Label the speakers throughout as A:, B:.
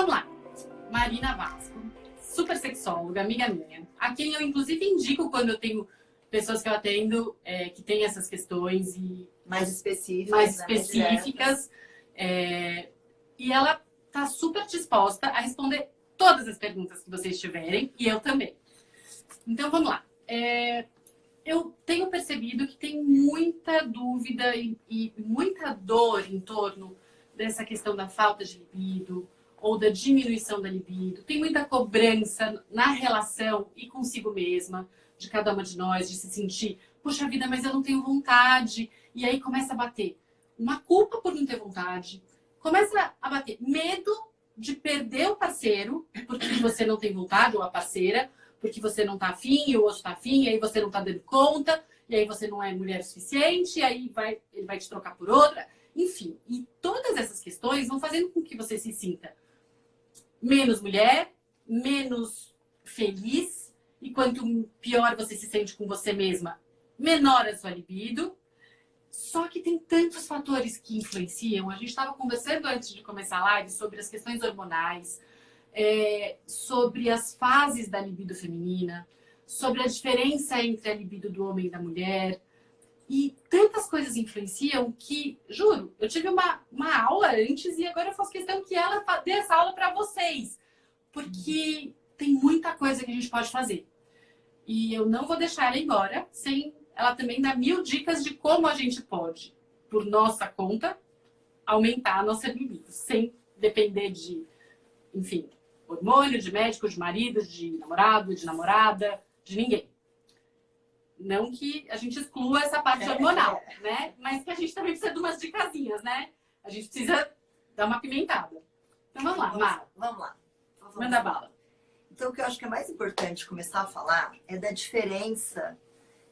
A: vamos lá. Marina Vasco, super sexóloga, amiga minha, a quem eu inclusive indico quando eu tenho pessoas que eu atendo que têm essas questões e
B: mais específicas.
A: Mais específicas. E ela tá super disposta a responder todas as perguntas que vocês tiverem, e eu também. Então, vamos lá. Eu tenho percebido que tem muita dúvida e muita dor em torno dessa questão da falta de libido ou da diminuição da libido. Tem muita cobrança na relação e consigo mesma, de cada uma de nós, de se sentir, puxa vida, mas eu não tenho vontade. E aí começa a bater uma culpa por não ter vontade, começa a bater medo de perder o parceiro porque você não tem vontade, ou a parceira, porque você não tá afim, e o outro tá afim, e aí você não tá dando conta, e aí você não é mulher o suficiente, e aí ele vai te trocar por outra. Enfim, e todas essas questões vão fazendo com que você se sinta menos mulher, menos feliz, e quanto pior você se sente com você mesma, menor a sua libido. Só que tem tantos fatores que influenciam. A gente estava conversando antes de começar a live sobre as questões hormonais, sobre as fases da libido feminina, sobre a diferença entre a libido do homem e da mulher. E tantas coisas influenciam que, juro, eu tive uma aula antes e agora eu faço questão que ela dê essa aula para vocês. Porque tem muita coisa que a gente pode fazer. E eu não vou deixar ela embora sem ela também dar 1000 dicas de como a gente pode, por nossa conta, aumentar a nossa libido, sem depender de, enfim, hormônio, de médico, de marido, de namorado, de namorada, de ninguém. Não que a gente exclua essa parte hormonal, né? Mas que a gente também precisa de umas dicasinhas, né? A gente precisa dar uma pimentada. Então vamos lá, Mar.
B: Vamos lá.
A: Manda bala.
B: Então o que eu acho que é mais importante começar a falar é da diferença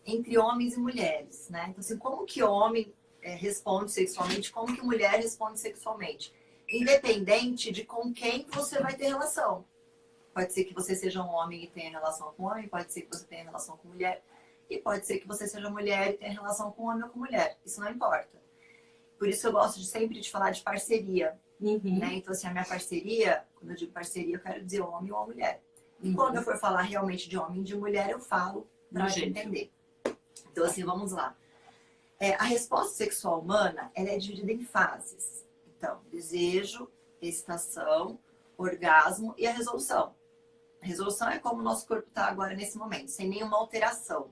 B: entre homens e mulheres, né? Então assim, como que homem responde sexualmente, como que mulher responde sexualmente. Independente de com quem você vai ter relação. Pode ser que você seja um homem e tenha relação com homem, pode ser que você tenha relação com mulher. E pode ser que você seja mulher e tenha relação com homem ou com mulher. Isso não importa. Por isso eu gosto sempre de falar de parceria. Né? Então, assim, a minha parceria, quando eu digo parceria, eu quero dizer homem ou mulher. E quando eu for falar realmente de homem e de mulher, eu falo pra gente entender. Então, assim, vamos lá. A resposta sexual humana, ela é dividida em fases. Então, desejo, excitação, orgasmo e a resolução. A resolução é como o nosso corpo está agora nesse momento, sem nenhuma alteração.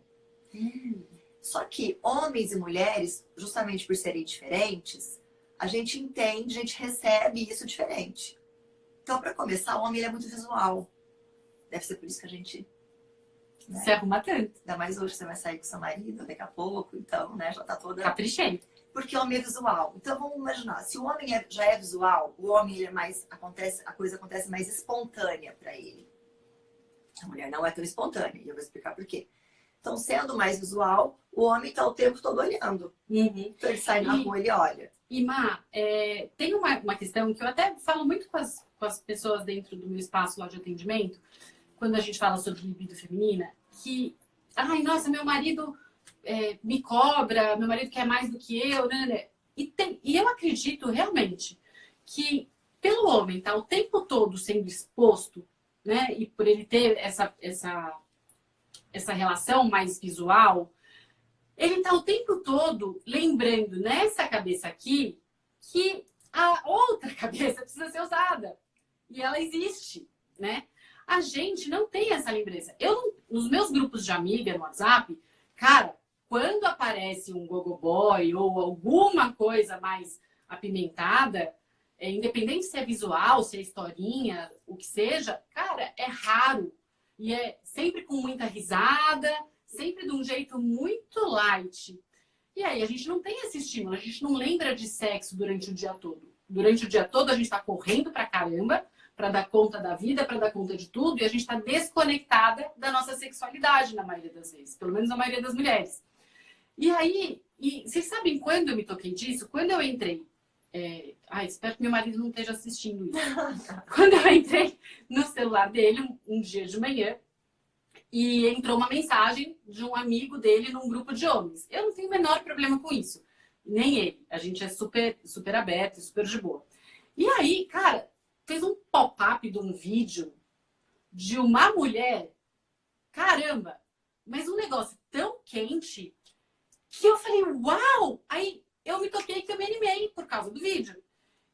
B: Só que homens e mulheres, justamente por serem diferentes, a gente entende, a gente recebe isso diferente. Então, para começar, o homem ele é muito visual. Deve ser por isso que a gente... Né?
A: Se arruma tanto.
B: Ainda mais hoje você vai sair com seu marido daqui a pouco, então, né, já tá toda...
A: Caprichei.
B: Porque o homem é visual. Então, vamos imaginar, se o homem já é visual, o homem ele é mais... a coisa acontece mais espontânea para ele. A mulher não é tão espontânea, e eu vou explicar por quê. Então, sendo mais visual, o homem tá o tempo todo olhando. Então, ele sai na rua, ele olha.
A: E, Má, tem uma questão que eu até falo muito com as pessoas dentro do meu espaço lá de atendimento, quando a gente fala sobre libido feminina, que, ai, nossa, meu marido me cobra, meu marido quer mais do que eu, né? E eu acredito realmente que pelo homem estar o tempo todo sendo exposto, né? E por ele ter essa relação mais visual, ele está o tempo todo lembrando nessa cabeça aqui que a outra cabeça precisa ser usada. E ela existe, né? A gente não tem essa lembrança. Nos meus grupos de amiga no WhatsApp, cara, quando aparece um gogoboy ou alguma coisa mais apimentada, independente se é visual, se é historinha, o que seja, cara, é raro. E é sempre com muita risada, sempre de um jeito muito light. E aí a gente não tem esse estímulo, a gente não lembra de sexo durante o dia todo. Durante o dia todo a gente está correndo pra caramba, para dar conta da vida, para dar conta de tudo, e a gente está desconectada da nossa sexualidade na maioria das vezes, pelo menos na maioria das mulheres. E aí, vocês sabem quando eu me toquei disso? Quando eu entrei, espero que meu marido não esteja assistindo isso. Quando eu entrei no celular dele, um dia de manhã, e entrou uma mensagem de um amigo dele num grupo de homens. Eu não tenho o menor problema com isso. Nem ele. A gente é super, super aberto, super de boa. E aí, cara, fez um pop-up de um vídeo de uma mulher, caramba, mas um negócio tão quente que eu falei, uau! Aí eu me toquei que eu me animei por causa do vídeo.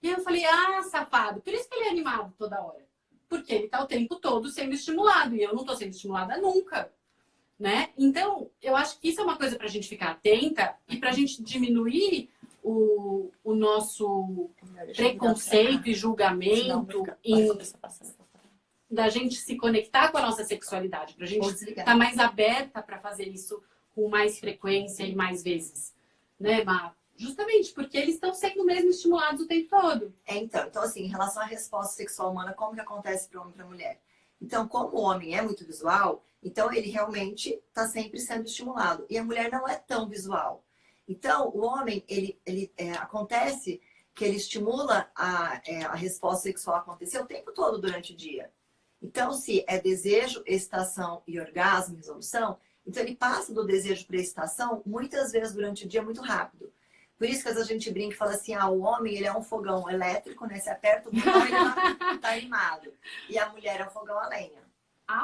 A: E aí eu falei, ah, safado, por isso que ele é animado toda hora. Porque ele tá o tempo todo sendo estimulado e eu não tô sendo estimulada nunca, né? Então, eu acho que isso é uma coisa pra gente ficar atenta e pra gente diminuir o nosso preconceito e julgamento da gente se conectar com a nossa sexualidade, pra gente estar mais aberta para fazer isso com mais frequência e mais vezes, né, Má? Justamente porque eles estão sendo mesmo estimulados o tempo todo.
B: Então assim, em relação à resposta sexual humana, como que acontece para o homem e para a mulher? Então, como o homem é muito visual, então ele realmente está sempre sendo estimulado. E a mulher não é tão visual. Então, o homem, acontece que ele estimula a resposta sexual a acontecer o tempo todo durante o dia. Então, se é desejo, excitação e orgasmo, resolução, então ele passa do desejo para a excitação muitas vezes durante o dia muito rápido. Por isso que às vezes a gente brinca e fala assim, o homem ele é um fogão elétrico, né? Você aperta o botão e ele tá animado. E a mulher é um fogão a lenha.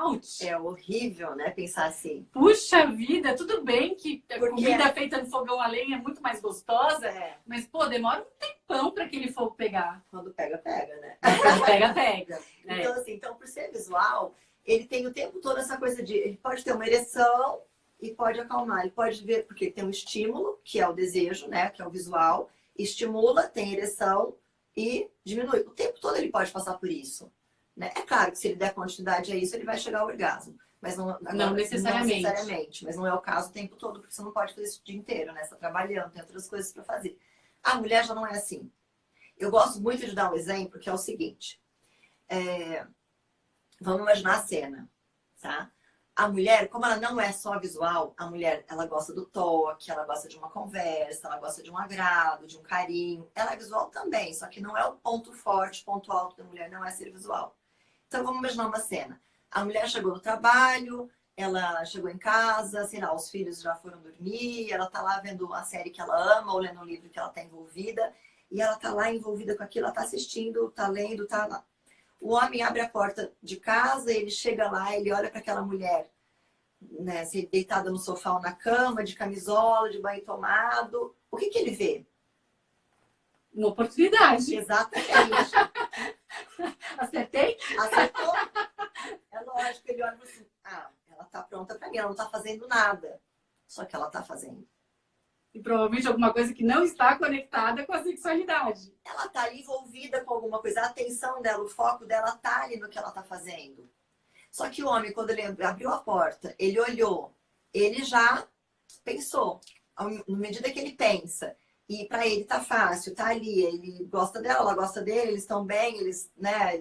A: Ouch!
B: É horrível, né? Pensar assim.
A: Puxa vida, tudo bem que a comida feita no fogão a lenha é muito mais gostosa, mas, pô, demora um tempão para aquele fogo pegar.
B: Quando pega, pega, né?
A: Quando pega, pega.
B: Então, assim, por ser visual, ele tem o tempo todo essa coisa de... Ele pode ter uma ereção e pode acalmar. Ele pode ver, porque ele tem um estímulo, que é o desejo, né? Que é o visual. Estimula, tem ereção e diminui. O tempo todo ele pode passar por isso. Né? É claro que se ele der quantidade a isso, ele vai chegar ao orgasmo. Mas não necessariamente. Mas não é o caso o tempo todo, porque você não pode fazer isso o dia inteiro, né? Você tá trabalhando, tem outras coisas para fazer. A mulher já não é assim. Eu gosto muito de dar um exemplo, que é o seguinte. Vamos imaginar a cena, tá? A mulher, como ela não é só visual, a mulher, ela gosta do toque, ela gosta de uma conversa, ela gosta de um agrado, de um carinho. Ela é visual também, só que não é o ponto forte, ponto alto da mulher, não é ser visual. Então, vamos imaginar uma cena. A mulher chegou no trabalho, ela chegou em casa, sei lá, os filhos já foram dormir, ela tá lá vendo a série que ela ama ou lendo um livro que ela tá envolvida, e ela tá lá envolvida com aquilo, ela tá assistindo, tá lendo, tá lá. O homem abre a porta de casa, ele chega lá, ele olha para aquela mulher, né, deitada no sofá ou na cama, de camisola, de banho tomado. O que ele vê?
A: Uma oportunidade.
B: Exatamente.
A: Acertei?
B: Acertou? É lógico, ele olha assim, ela tá pronta para mim, ela não tá fazendo nada. Só que ela tá fazendo.
A: E provavelmente alguma coisa que não está conectada com a sexualidade.
B: Ela tá ali envolvida com alguma coisa, a atenção dela, o foco dela tá ali no que ela tá fazendo. Só que o homem, quando ele abriu a porta, ele olhou, ele já pensou. Na medida que ele pensa, e para ele tá fácil, tá ali, ele gosta dela, ela gosta dele, eles estão bem, eles, né,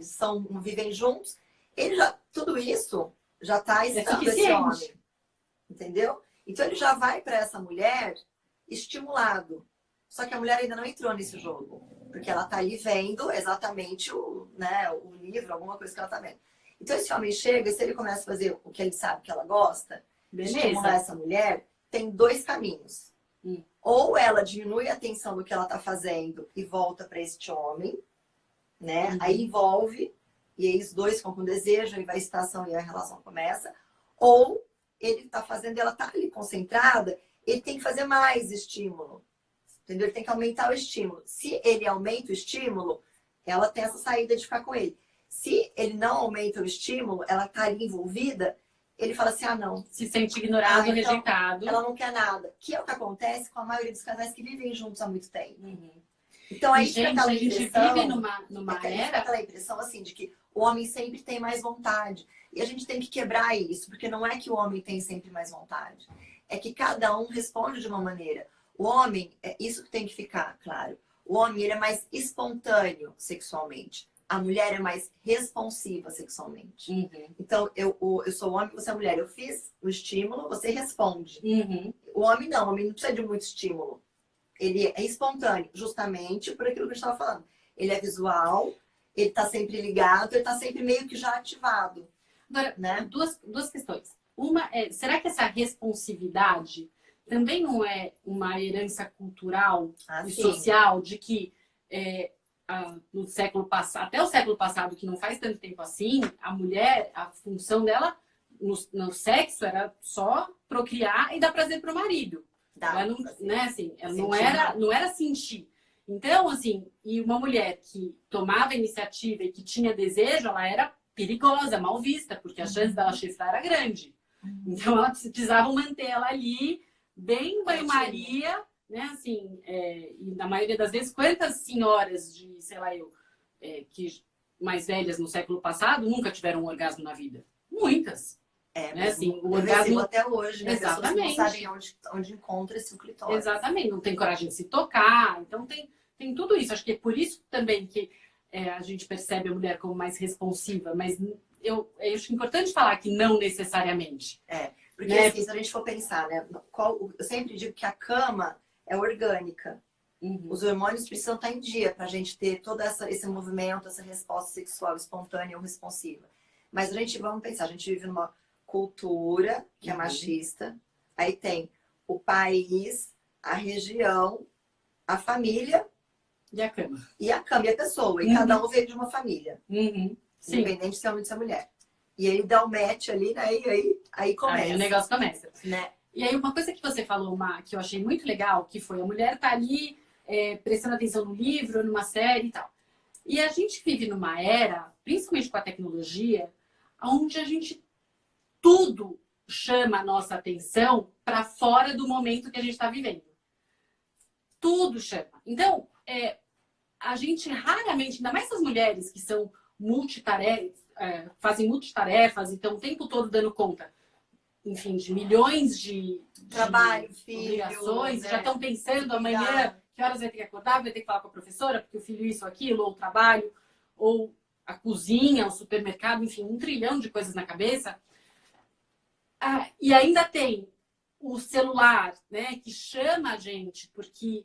B: vivem juntos. Ele já, tudo isso já tá estando esse homem. Entendeu? Então ele já vai para essa mulher estimulado. Só que a mulher ainda não entrou nesse jogo. Porque ela tá ali vendo exatamente o livro, alguma coisa que ela tá vendo. Então esse homem chega, e se ele começa a fazer o que ele sabe que ela gosta, estimular essa mulher, tem dois caminhos. Ou ela diminui a atenção do que ela tá fazendo e volta para este homem, né? Aí envolve, e aí os dois ficam com desejo, aí vai a excitação e a relação começa. Ou ele tá fazendo, ela tá ali concentrada, ele tem que fazer mais estímulo. Entendeu? Ele tem que aumentar o estímulo. Se ele aumenta o estímulo, ela tem essa saída de ficar com ele. Se ele não aumenta o estímulo, ela tá ali envolvida, ele fala assim, não.
A: Se sente ignorado, então, rejeitado.
B: Ela não quer nada. Que é o que acontece com a maioria dos casais que vivem juntos há muito tempo. Então aí fica aquela impressão...
A: A gente vive numa era...
B: aquela impressão assim de que o homem sempre tem mais vontade. E a gente tem que quebrar isso, porque não é que o homem tem sempre mais vontade. É que cada um responde de uma maneira. O homem, é isso que tem que ficar claro. O homem, ele é mais espontâneo sexualmente. A mulher é mais responsiva sexualmente. Então, eu sou homem, você é mulher. Eu fiz o estímulo, você responde. O homem não precisa de muito estímulo. Ele é espontâneo, justamente por aquilo que a gente estava falando. Ele é visual, ele está sempre ligado, ele está sempre meio que já ativado.
A: Agora,
B: né?
A: duas questões. Uma é, será que essa responsividade também não é uma herança cultural e social de que no século passado, até o século passado, que não faz tanto tempo assim, a mulher, a função dela no sexo era só procriar e dar prazer pro marido. Ela não, né, assim, ela não era sentir. Então, assim, e uma mulher que tomava iniciativa e que tinha desejo, ela era perigosa, mal vista, porque a chance dela chifrar era grande. Então, ela precisava manter ela ali, bem banho-maria, né, assim, e na maioria das vezes, quantas senhoras de, sei lá, que mais velhas no século passado nunca tiveram um orgasmo na vida? Muitas. Né? Assim, o orgasmo
B: até hoje, né?
A: Exatamente.
B: Pessoas não sabem onde encontra esse clitóris.
A: Exatamente, não tem coragem de se tocar. Então tem tudo isso. Acho que é por isso também que a gente percebe a mulher como mais responsiva. Mas eu acho importante falar que não necessariamente.
B: Porque assim, se a gente for pensar, né? Eu sempre digo que a cama é orgânica. Os hormônios precisam estar em dia para a gente ter todo esse movimento, essa resposta sexual espontânea ou responsiva. Mas vamos pensar, a gente vive numa cultura que é machista, aí tem o país, a região, a família
A: e a cama.
B: E a pessoa. E cada um veio de uma família. Independente se é homem ou se é mulher. E aí dá um match ali, né? E aí começa.
A: Aí o negócio começa.
B: Né?
A: E aí uma coisa que você falou, Má, que eu achei muito legal, que foi a mulher tá ali prestando atenção no livro, numa série e tal. E a gente vive numa era, principalmente com a tecnologia, onde a gente tudo chama a nossa atenção para fora do momento que a gente está vivendo. Tudo chama. Então, a gente raramente, ainda mais essas mulheres que são fazem multitarefas e estão o tempo todo dando conta, enfim, de milhões de
B: trabalho,
A: obrigações, já estão pensando amanhã que horas vai ter que acordar, vai ter que falar com a professora, porque o filho isso, aquilo, ou o trabalho, ou a cozinha, o supermercado, enfim, 1 trilhão de coisas na cabeça. E ainda tem o celular, né, que chama a gente, porque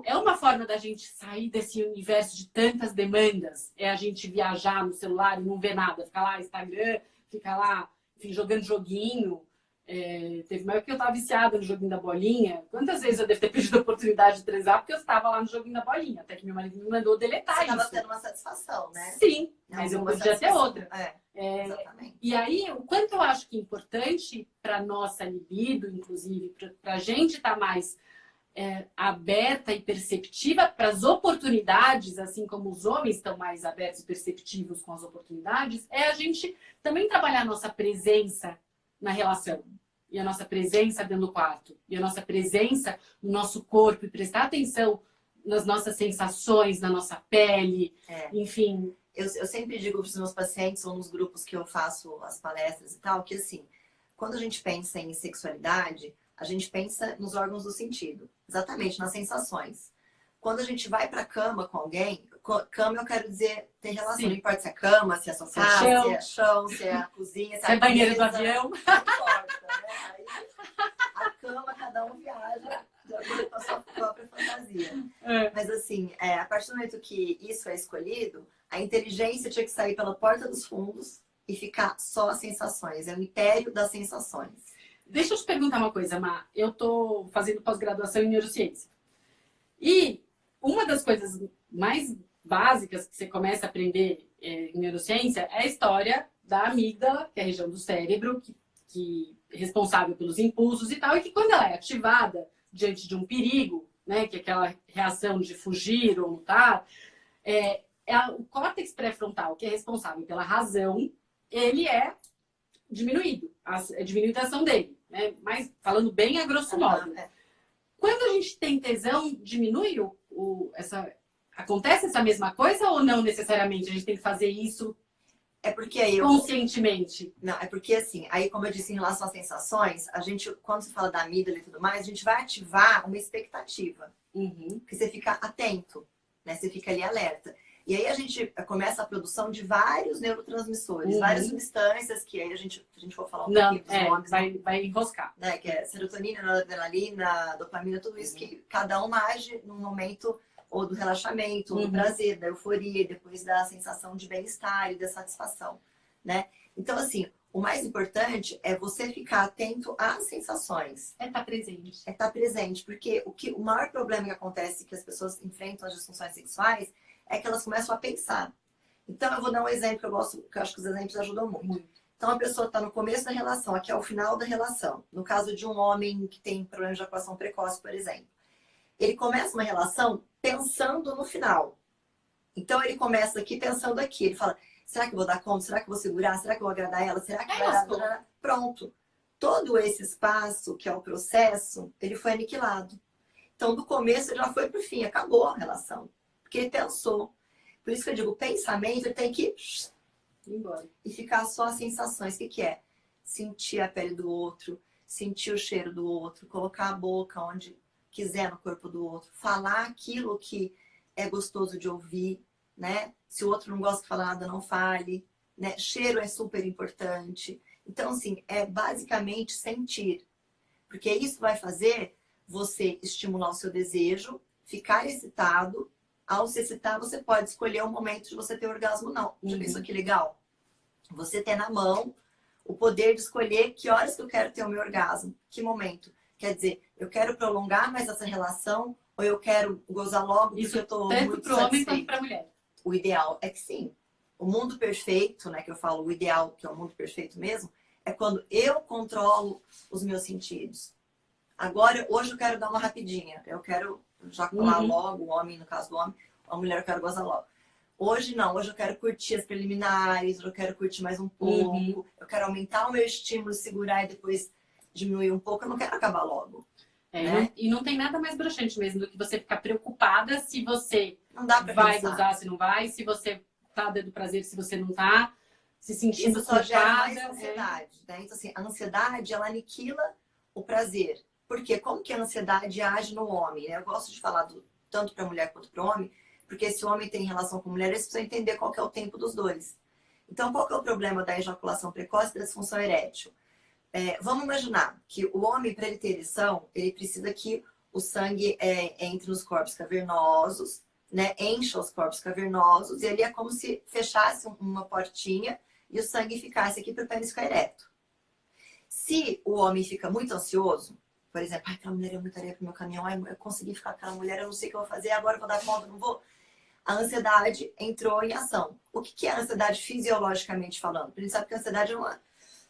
A: é uma forma da gente sair desse universo de tantas demandas, a gente viajar no celular e não ver nada, ficar lá no Instagram, ficar lá, enfim, jogando joguinho. Teve uma época que eu estava viciada no joguinho da bolinha. Quantas vezes eu devo ter pedido a oportunidade de transar porque eu estava lá no joguinho da bolinha, até que meu marido me mandou deletar isso. Você
B: estava tendo uma satisfação, né?
A: Sim, mas eu podia ter outra.
B: Exatamente.
A: E aí, o quanto eu acho que é importante para nossa libido, inclusive, para a gente estar mais aberta e perceptiva para as oportunidades, assim como os homens estão mais abertos e perceptivos com as oportunidades, a gente também trabalhar a nossa presença na relação. E a nossa presença dentro do quarto. E a nossa presença no nosso corpo. E prestar atenção nas nossas sensações, na nossa pele. Enfim.
B: Eu sempre digo para os meus pacientes ou nos grupos que eu faço as palestras e tal, que assim, quando a gente pensa em sexualidade, a gente pensa nos órgãos do sentido. Exatamente, nas sensações. Quando a gente vai para a cama com alguém, cama eu quero dizer ter relação. Sim. Não importa se é cama, se é sofá, se é chão, se é a cozinha,
A: se é banheiro do avião.
B: Não importa, né? Aí a cama, cada um viaja de acordo com a sua própria fantasia. Mas assim, a partir do momento que isso é escolhido, a inteligência tinha que sair pela porta dos fundos e ficar só as sensações. É o império das sensações.
A: Deixa eu te perguntar uma coisa, Má. Eu tô fazendo pós-graduação em neurociência. E uma das coisas mais básicas que você começa a aprender em neurociência é a história da amígdala, que é a região do cérebro, que é responsável pelos impulsos e tal, e que quando ela é ativada diante de um perigo, né, que é aquela reação de fugir ou lutar, o córtex pré-frontal, que é responsável pela razão, ele é diminuído, diminuída a ação dele, né? Mas falando bem a grosso modo. Quando a gente tem tesão, diminui acontece essa mesma coisa ou não necessariamente? A gente tem que fazer isso conscientemente?
B: Não, é porque assim, aí como eu disse em relação às sensações, a gente, quando se fala da amígdala e tudo mais, a gente vai ativar uma expectativa. Que você fica atento, né? Você fica ali alerta. E aí a gente começa a produção de vários neurotransmissores, várias substâncias que aí se a gente for falar um pouquinho dos nomes,
A: vai enroscar.
B: Né? Que é serotonina, noradrenalina, dopamina, tudo isso que cada uma age num momento ou do relaxamento, ou do prazer, da euforia, depois da sensação de bem-estar e da satisfação, né? Então, assim, o mais importante é você ficar atento às sensações.
A: Estar presente.
B: Estar presente, porque o maior problema que acontece que as pessoas enfrentam as disfunções sexuais é que elas começam a pensar. Então, eu vou dar um exemplo que eu gosto, que eu acho que os exemplos ajudam muito. Então, a pessoa está no começo da relação, aqui é o final da relação. No caso de um homem que tem problema de ejaculação precoce, por exemplo. Ele começa uma relação pensando no final. Então, ele começa aqui pensando aqui. Ele fala, será que eu vou dar conta? Será que eu vou segurar? Será que eu vou agradar ela? Será que vai dar? Pronto. Todo esse espaço, que é o processo, ele foi aniquilado. Então, do começo, ele já foi para o fim. Acabou a relação. Porque ele pensou. Por isso que eu digo, o pensamento ele tem que ir embora. E ficar só as sensações. O que que é? Sentir a pele do outro, sentir o cheiro do outro, colocar a boca onde quiser no corpo do outro, falar aquilo que é gostoso de ouvir, né? Se o outro não gosta de falar nada, não fale, né? Cheiro é super importante. Então, assim, é basicamente sentir. Porque isso vai fazer você estimular o seu desejo, ficar excitado. Ao se excitar, você pode escolher o momento de você ter orgasmo, não. Já pensou que legal? Você ter na mão o poder de escolher que horas que eu quero ter o meu orgasmo, que momento. Quer dizer, eu quero prolongar mais essa relação ou eu quero gozar logo porque eu tô muito
A: tanto pro homem quanto pra mulher.
B: O ideal é que sim. O mundo perfeito, né, que eu falo, o ideal, que é o mundo perfeito mesmo, é quando eu controlo os meus sentidos. Agora, hoje eu quero dar uma rapidinha. Eu quero jacular logo, o homem, no caso do homem, a mulher eu quero gozar logo. Hoje não, hoje eu quero curtir as preliminares, eu quero curtir mais um pouco, eu quero aumentar o meu estímulo, segurar e depois diminuir um pouco, eu não quero acabar logo. Né?
A: E não tem nada mais broxante mesmo do que você ficar preocupada se você
B: não dá pra
A: vai
B: pensar.
A: gozar, se não vai, se você tá dando prazer, se você não tá, se sentindo
B: isso só gera mais
A: culpada,
B: ansiedade. Né? Então, assim, a ansiedade, ela aniquila o prazer. Por quê? Como que a ansiedade age no homem? Né? Eu gosto de falar tanto para a mulher quanto para o homem, porque se o homem tem relação com a mulher, eles precisam entender qual que é o tempo dos dois. Então, qual que é o problema da ejaculação precoce e da disfunção erétil? Vamos imaginar que o homem, para ele ter ereção, ele precisa que o sangue entre nos corpos cavernosos, né? Encha os corpos cavernosos, e ali é como se fechasse uma portinha e o sangue ficasse aqui para o pênis ficar ereto. Se o homem fica muito ansioso, por exemplo, aquela mulher é muita areia pro meu caminhão, eu consegui ficar com aquela mulher, eu não sei o que eu vou fazer, agora eu vou dar conta, não vou. A ansiedade entrou em ação. O que é a ansiedade fisiologicamente falando? A gente sabe que a ansiedade é uma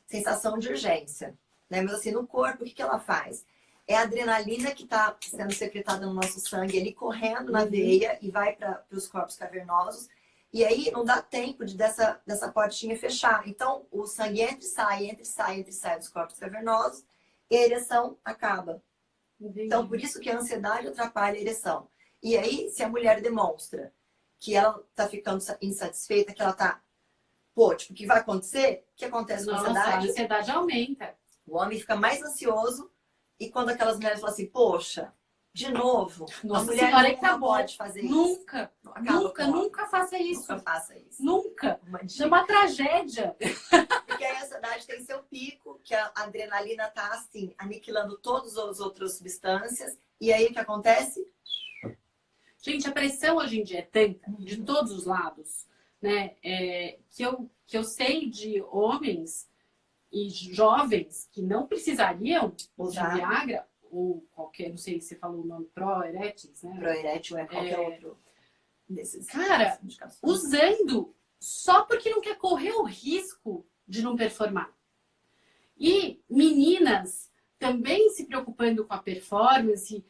B: sensação de urgência, né? Mas assim, no corpo, o que ela faz? É a adrenalina que está sendo secretada no nosso sangue, ele correndo na veia e vai para os corpos cavernosos. E aí não dá tempo dessa portinha fechar. Então, o sangue entra e sai dos corpos cavernosos e a ereção acaba. Então, por isso que a ansiedade atrapalha a ereção. E aí, se a mulher demonstra que ela tá ficando insatisfeita, que ela tá... Pô, tipo, o que vai acontecer? O que acontece com a ansiedade?
A: A ansiedade aumenta.
B: O homem fica mais ansioso e quando aquelas mulheres falam assim, poxa, de novo,
A: Nossa,
B: a mulher nunca pode fazer isso.
A: Nunca faça isso.
B: Nunca faça isso.
A: Nunca. É uma tragédia.
B: Porque a ansiedade tem seu pico, que a adrenalina tá assim, aniquilando todas as outras substâncias. E aí o que acontece?
A: Gente, a pressão hoje em dia é tanta, de todos os lados, né? Que eu sei de homens e jovens que não precisariam usar Viagra, ou qualquer, não sei se você falou o nome, Proeretis, né?
B: Proerétil é qualquer outro desses.
A: Cara, usando só porque não quer correr o risco de não performar. E meninas também se preocupando com a performance.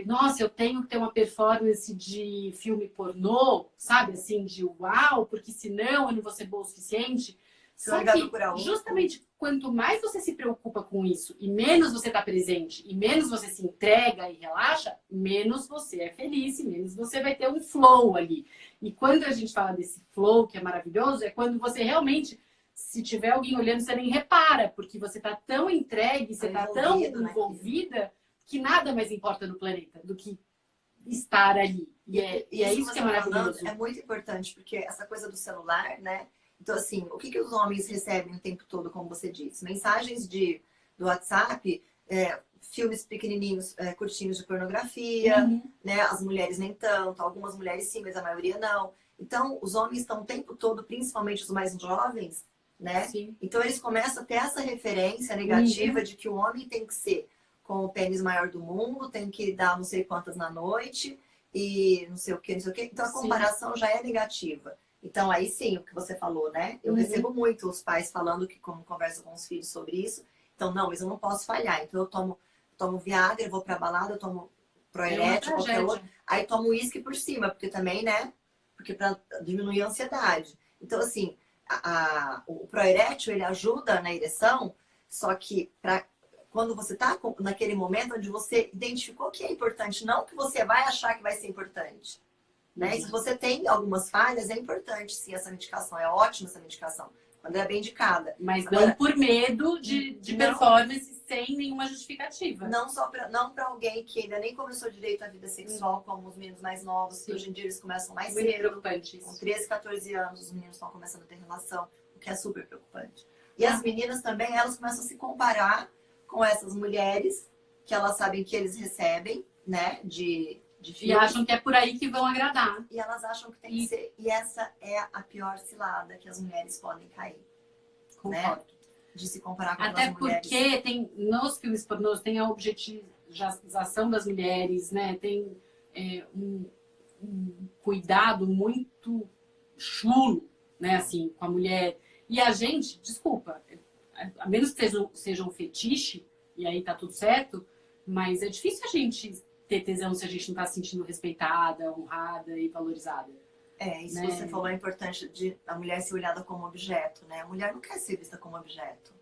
A: Nossa, eu tenho que ter uma performance de filme pornô, sabe? Assim, de uau, porque senão eu não vou ser boa o suficiente. Só que, justamente, quanto mais você se preocupa com isso e menos você está presente e menos você se entrega e relaxa, menos você é feliz e menos você vai ter um flow ali. E quando a gente fala desse flow, que é maravilhoso, é quando você realmente, se tiver alguém olhando, você nem repara, porque você está tão entregue, você está tão envolvida que nada mais importa no planeta do que estar ali. E é isso que é maravilhoso.
B: É muito importante, porque essa coisa do celular, né? Então, assim, o que os homens recebem o tempo todo, como você disse? Mensagens do WhatsApp, filmes pequenininhos, curtinhos de pornografia, né? As mulheres nem tanto, algumas mulheres sim, mas a maioria não. Então, os homens estão o tempo todo, principalmente os mais jovens, né?
A: Sim.
B: Então, eles começam a ter essa referência negativa de que o homem tem que ser com o pênis maior do mundo, tem que dar não sei quantas na noite, e não sei o que, não sei o que. Então a
A: Sim.
B: comparação já é negativa. Então aí sim, o que você falou, né? Eu recebo muito os pais falando que como conversa com os filhos sobre isso. Então, não, mas eu não posso falhar. Então eu tomo Viagra, eu vou pra balada, eu tomo
A: É uma
B: Proerétil, qualquer
A: tragédia.
B: outro. Aí tomo uísque por cima, porque também, né? Porque pra diminuir a ansiedade. Então, assim, o Proerétil, ele ajuda na ereção, só que quando você tá naquele momento onde você identificou que é importante, não que você vai achar que vai ser importante. Né? E se você tem algumas falhas, é importante sim essa medicação. É ótima essa medicação, quando é bem indicada.
A: Mas
B: Agora,
A: não por medo de
B: não,
A: performance sem nenhuma justificativa.
B: não para alguém que ainda nem começou direito à vida sexual, como os meninos mais novos, que hoje em dia eles começam mais
A: Muito
B: cedo.
A: preocupante
B: Com
A: isso.
B: 13, 14 anos, os meninos estão começando a ter relação, o que é super preocupante. E as meninas também, elas começam a se comparar com essas mulheres, que elas sabem que eles recebem, né, de
A: E
B: filmes.
A: acham que é por aí que vão agradar.
B: E elas acham que tem que ser. E essa é a pior cilada que as mulheres podem cair.
A: Concordo.
B: Né? De se comparar com
A: Até
B: as mulheres.
A: porque nos filmes pornôs tem a objetivização das mulheres, né? Tem um cuidado muito chulo, né? Assim, com a mulher. E a gente, desculpa, a menos que seja um fetiche, e aí tá tudo certo, mas é difícil a gente ter tesão se a gente não tá se sentindo respeitada, honrada e valorizada.
B: Isso
A: né?
B: você falou é importante de a mulher ser olhada como objeto, né? A mulher não quer ser vista como objeto.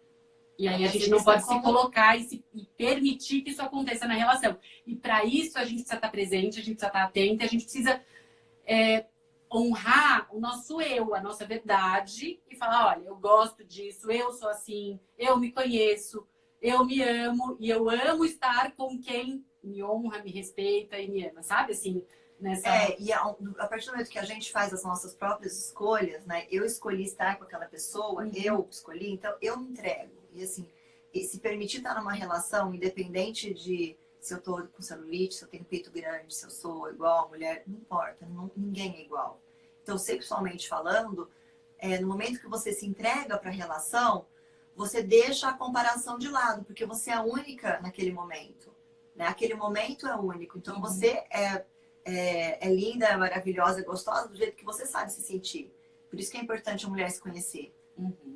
A: E aí a
B: Ela
A: gente
B: quer
A: não
B: ser
A: pode
B: vista
A: se colocar e permitir que isso aconteça na relação. E para isso a gente precisa estar presente, a gente precisa estar atenta, a gente precisa honrar o nosso eu, a nossa verdade e falar, olha, eu gosto disso, eu sou assim, eu me conheço, eu me amo e eu amo estar com quem me honra, me respeita e me ama, sabe? Assim, nessa...
B: E a partir do momento que a gente faz as nossas próprias escolhas, né? Eu escolhi estar com aquela pessoa, eu escolhi, então eu me entrego. E assim, e se permitir estar numa relação, independente de se eu tô com celulite, se eu tenho peito grande, se eu sou igual a mulher, não importa, ninguém é igual. Então, sexualmente falando, no momento que você se entrega para a relação, você deixa a comparação de lado, porque você é a única naquele momento. Né? Aquele momento é único. Então, você é linda, é maravilhosa, é gostosa do jeito que você sabe se sentir. Por isso que é importante a mulher se conhecer.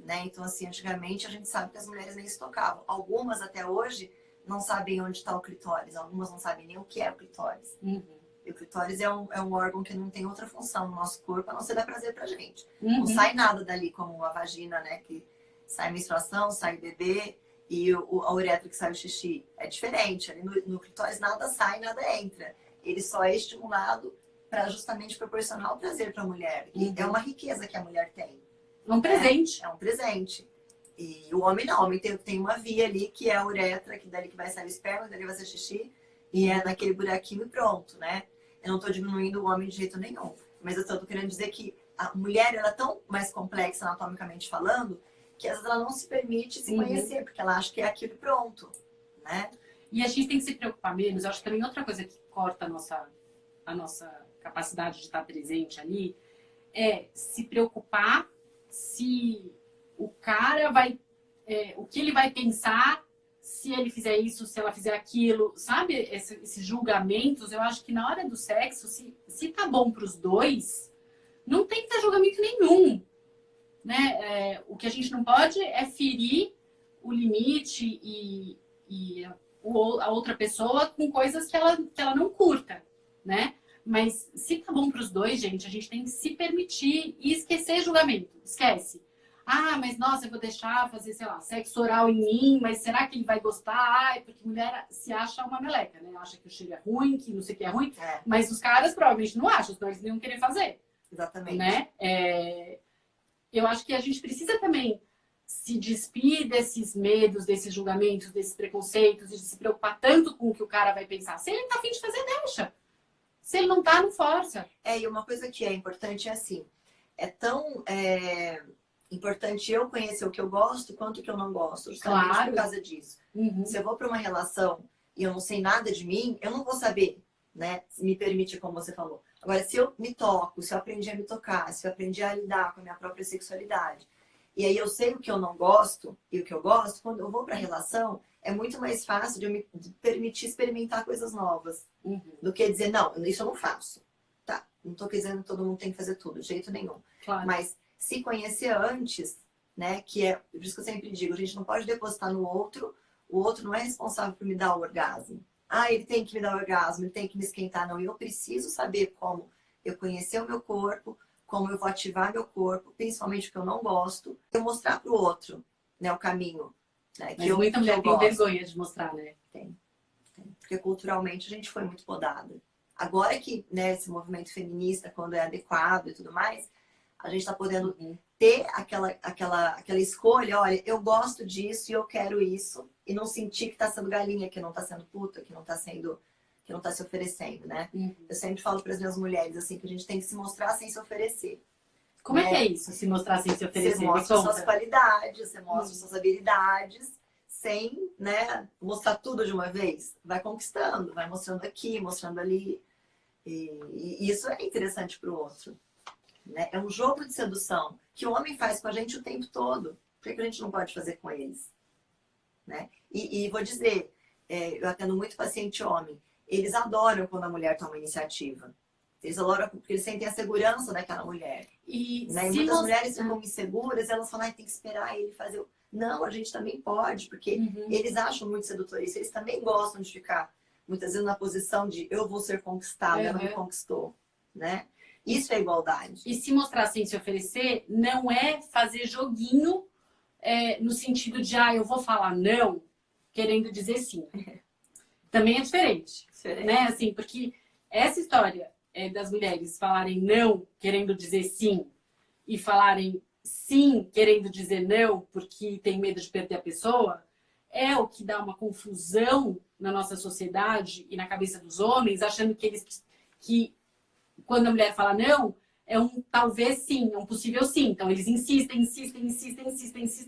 B: Né? Então, assim, antigamente a gente sabe que as mulheres nem se tocavam. Algumas até hoje não sabem onde está o clitóris. Algumas não sabem nem o que é o clitóris. E o clitóris é um órgão que não tem outra função no nosso corpo, a não ser dar prazer pra gente. Não sai nada dali, como a vagina, né? Que sai a menstruação, sai o bebê e a uretra que sai o xixi. É diferente. Ali no clitóris nada sai, nada entra. Ele só é estimulado para justamente proporcionar o prazer para a mulher. E é uma riqueza que a mulher tem.
A: É um presente.
B: É um presente. E o homem não. O homem tem uma via ali que é a uretra, que dali que vai sair o esperma, dali vai ser xixi. E é naquele buraquinho e pronto, né? Eu não estou diminuindo o homem de jeito nenhum. Mas eu estou querendo dizer que a mulher ela é tão mais complexa anatomicamente falando que às vezes ela não se permite se conhecer, porque ela acha que é aquilo e pronto, né?
A: E a gente tem que se preocupar menos. Eu acho que também outra coisa que corta a nossa capacidade de estar presente ali é se preocupar se o cara vai... o que ele vai pensar se ele fizer isso, se ela fizer aquilo, sabe? Esses julgamentos, eu acho que na hora do sexo, se tá bom pros dois, não tem que ter julgamento nenhum, né? O que a gente não pode é ferir o limite e a outra pessoa com coisas que ela não curta, né? Mas se tá bom pros dois, gente, a gente tem que se permitir e esquecer julgamento. Esquece. Ah, mas nossa, eu vou deixar fazer, sei lá, sexo oral em mim, mas será que ele vai gostar? Ai, porque mulher se acha uma meleca, né? Acha que o cheiro é ruim, que não sei o que é ruim. Mas os caras provavelmente não acham, senão eles não iam querer fazer.
B: Exatamente.
A: Né? Eu acho que a gente precisa também se despir desses medos, desses julgamentos, desses preconceitos, e de se preocupar tanto com o que o cara vai pensar. Se ele tá a fim de fazer, deixa. Se ele não tá, não força.
B: E uma coisa que é importante é assim, é tão importante eu conhecer o que eu gosto quanto o que eu não gosto, justamente
A: Claro.
B: por causa disso. Se eu vou para uma relação e eu não sei nada de mim, eu não vou saber, né? Me permitir, como você falou. Agora, se eu me toco, se eu aprendi a me tocar, se eu aprendi a lidar com a minha própria sexualidade, e aí eu sei o que eu não gosto e o que eu gosto, quando eu vou para a relação, é muito mais fácil de eu me permitir experimentar coisas novas. Do que dizer, não, isso eu não faço. Tá, não tô dizendo que todo mundo tem que fazer tudo, de jeito nenhum.
A: Claro.
B: Mas se conhecer antes, né, que é, por isso que eu sempre digo, a gente não pode depositar no outro, o outro não é responsável por me dar o orgasmo. Ah, ele tem que me dar o orgasmo, ele tem que me esquentar. Não, eu preciso saber como eu conhecer o meu corpo, como eu vou ativar meu corpo, principalmente o que eu não gosto, eu mostrar pro outro, né, o caminho. Né,
A: Mas muita mulher tem vergonha de mostrar, né?
B: Tem. Porque culturalmente a gente foi muito podada. Agora que, né, esse movimento feminista, quando é adequado e tudo mais, a gente está podendo ter aquela escolha, olha, eu gosto disso e eu quero isso, e não sentir que está sendo galinha, que não está sendo puta, que não está se oferecendo, né? Eu sempre falo para as minhas mulheres assim que a gente tem que se mostrar sem se oferecer.
A: Como é que é isso, se mostrar sem se oferecer?
B: Você mostra suas qualidades, você mostra suas habilidades, sem, né, mostrar tudo de uma vez. Vai conquistando, vai mostrando aqui, mostrando ali. E isso é interessante para o outro. Né? É um jogo de sedução que o homem faz com a gente o tempo todo. Por que a gente não pode fazer com eles? Né? E vou dizer, eu atendo muito paciente homem. Eles adoram quando a mulher toma iniciativa. Eles adoram porque eles sentem a segurança daquela mulher. Né? E muitas mulheres ficam inseguras, elas falam, tem que esperar ele fazer. Não, a gente também pode, porque eles acham muito sedutor isso. Eles também gostam de ficar, muitas vezes, na posição de eu vou ser conquistada, ela me conquistou. Né? Isso é igualdade.
A: E se mostrar sem se oferecer não é fazer joguinho no sentido de, eu vou falar não, querendo dizer sim. Também é diferente. Né? Assim, porque essa história das mulheres falarem não, querendo dizer sim, e falarem sim, querendo dizer não, porque tem medo de perder a pessoa, é o que dá uma confusão na nossa sociedade e na cabeça dos homens, achando que quando a mulher fala não, é um talvez sim, é um possível sim. Então eles insistem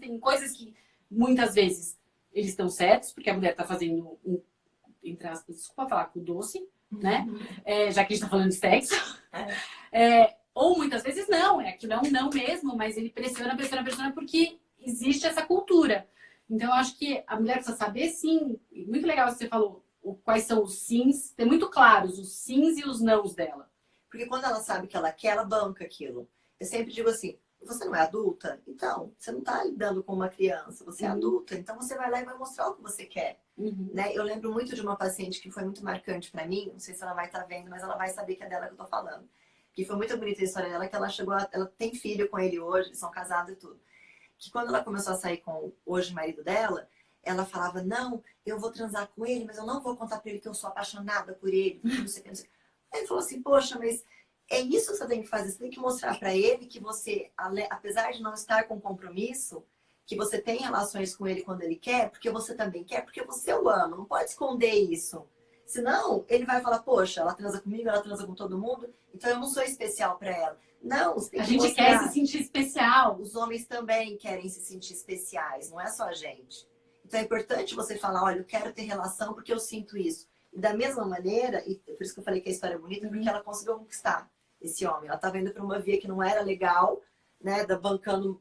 A: em coisas que muitas vezes eles estão certos, porque a mulher está fazendo entre aspas, desculpa falar, com doce, né? Já que a gente está falando de sexo. Ou muitas vezes não, aquilo é um não mesmo, mas ele pressiona porque existe essa cultura. Então eu acho que a mulher precisa saber sim, muito legal você falou, quais são os sims, ter muito claros os sims e os nãos dela.
B: Porque quando ela sabe que ela quer, ela banca aquilo. Eu sempre digo assim, você não é adulta? Então, você não está lidando com uma criança, você é adulta, então você vai lá e vai mostrar o que você quer. Né? Eu lembro muito de uma paciente que foi muito marcante para mim, não sei se ela vai estar vendo, mas ela vai saber que é dela que eu tô falando. Que foi muito bonita a história dela, que ela chegou, ela tem filho com ele hoje, eles são casados e tudo. Que quando ela começou a sair com hoje o marido dela, ela falava, não, eu vou transar com ele, mas eu não vou contar para ele que eu sou apaixonada por ele, porque não sei o que, não sei. Aí ele falou assim, poxa, mas é isso que você tem que fazer, você tem que mostrar para ele que você, apesar de não estar com compromisso, que você tem relações com ele quando ele quer, porque você também quer, porque você o ama, não pode esconder isso. Senão, ele vai falar, poxa, ela transa comigo, ela transa com todo mundo, então eu não sou especial para ela. Não, você tem que
A: mostrar. A gente quer se sentir especial.
B: Os homens também querem se sentir especiais, não é só a gente. Então é importante você falar, olha, eu quero ter relação porque eu sinto isso. E da mesma maneira, e por isso que eu falei que a história é bonita, porque ela conseguiu conquistar esse homem. Ela estava indo para uma via que não era legal, né, bancando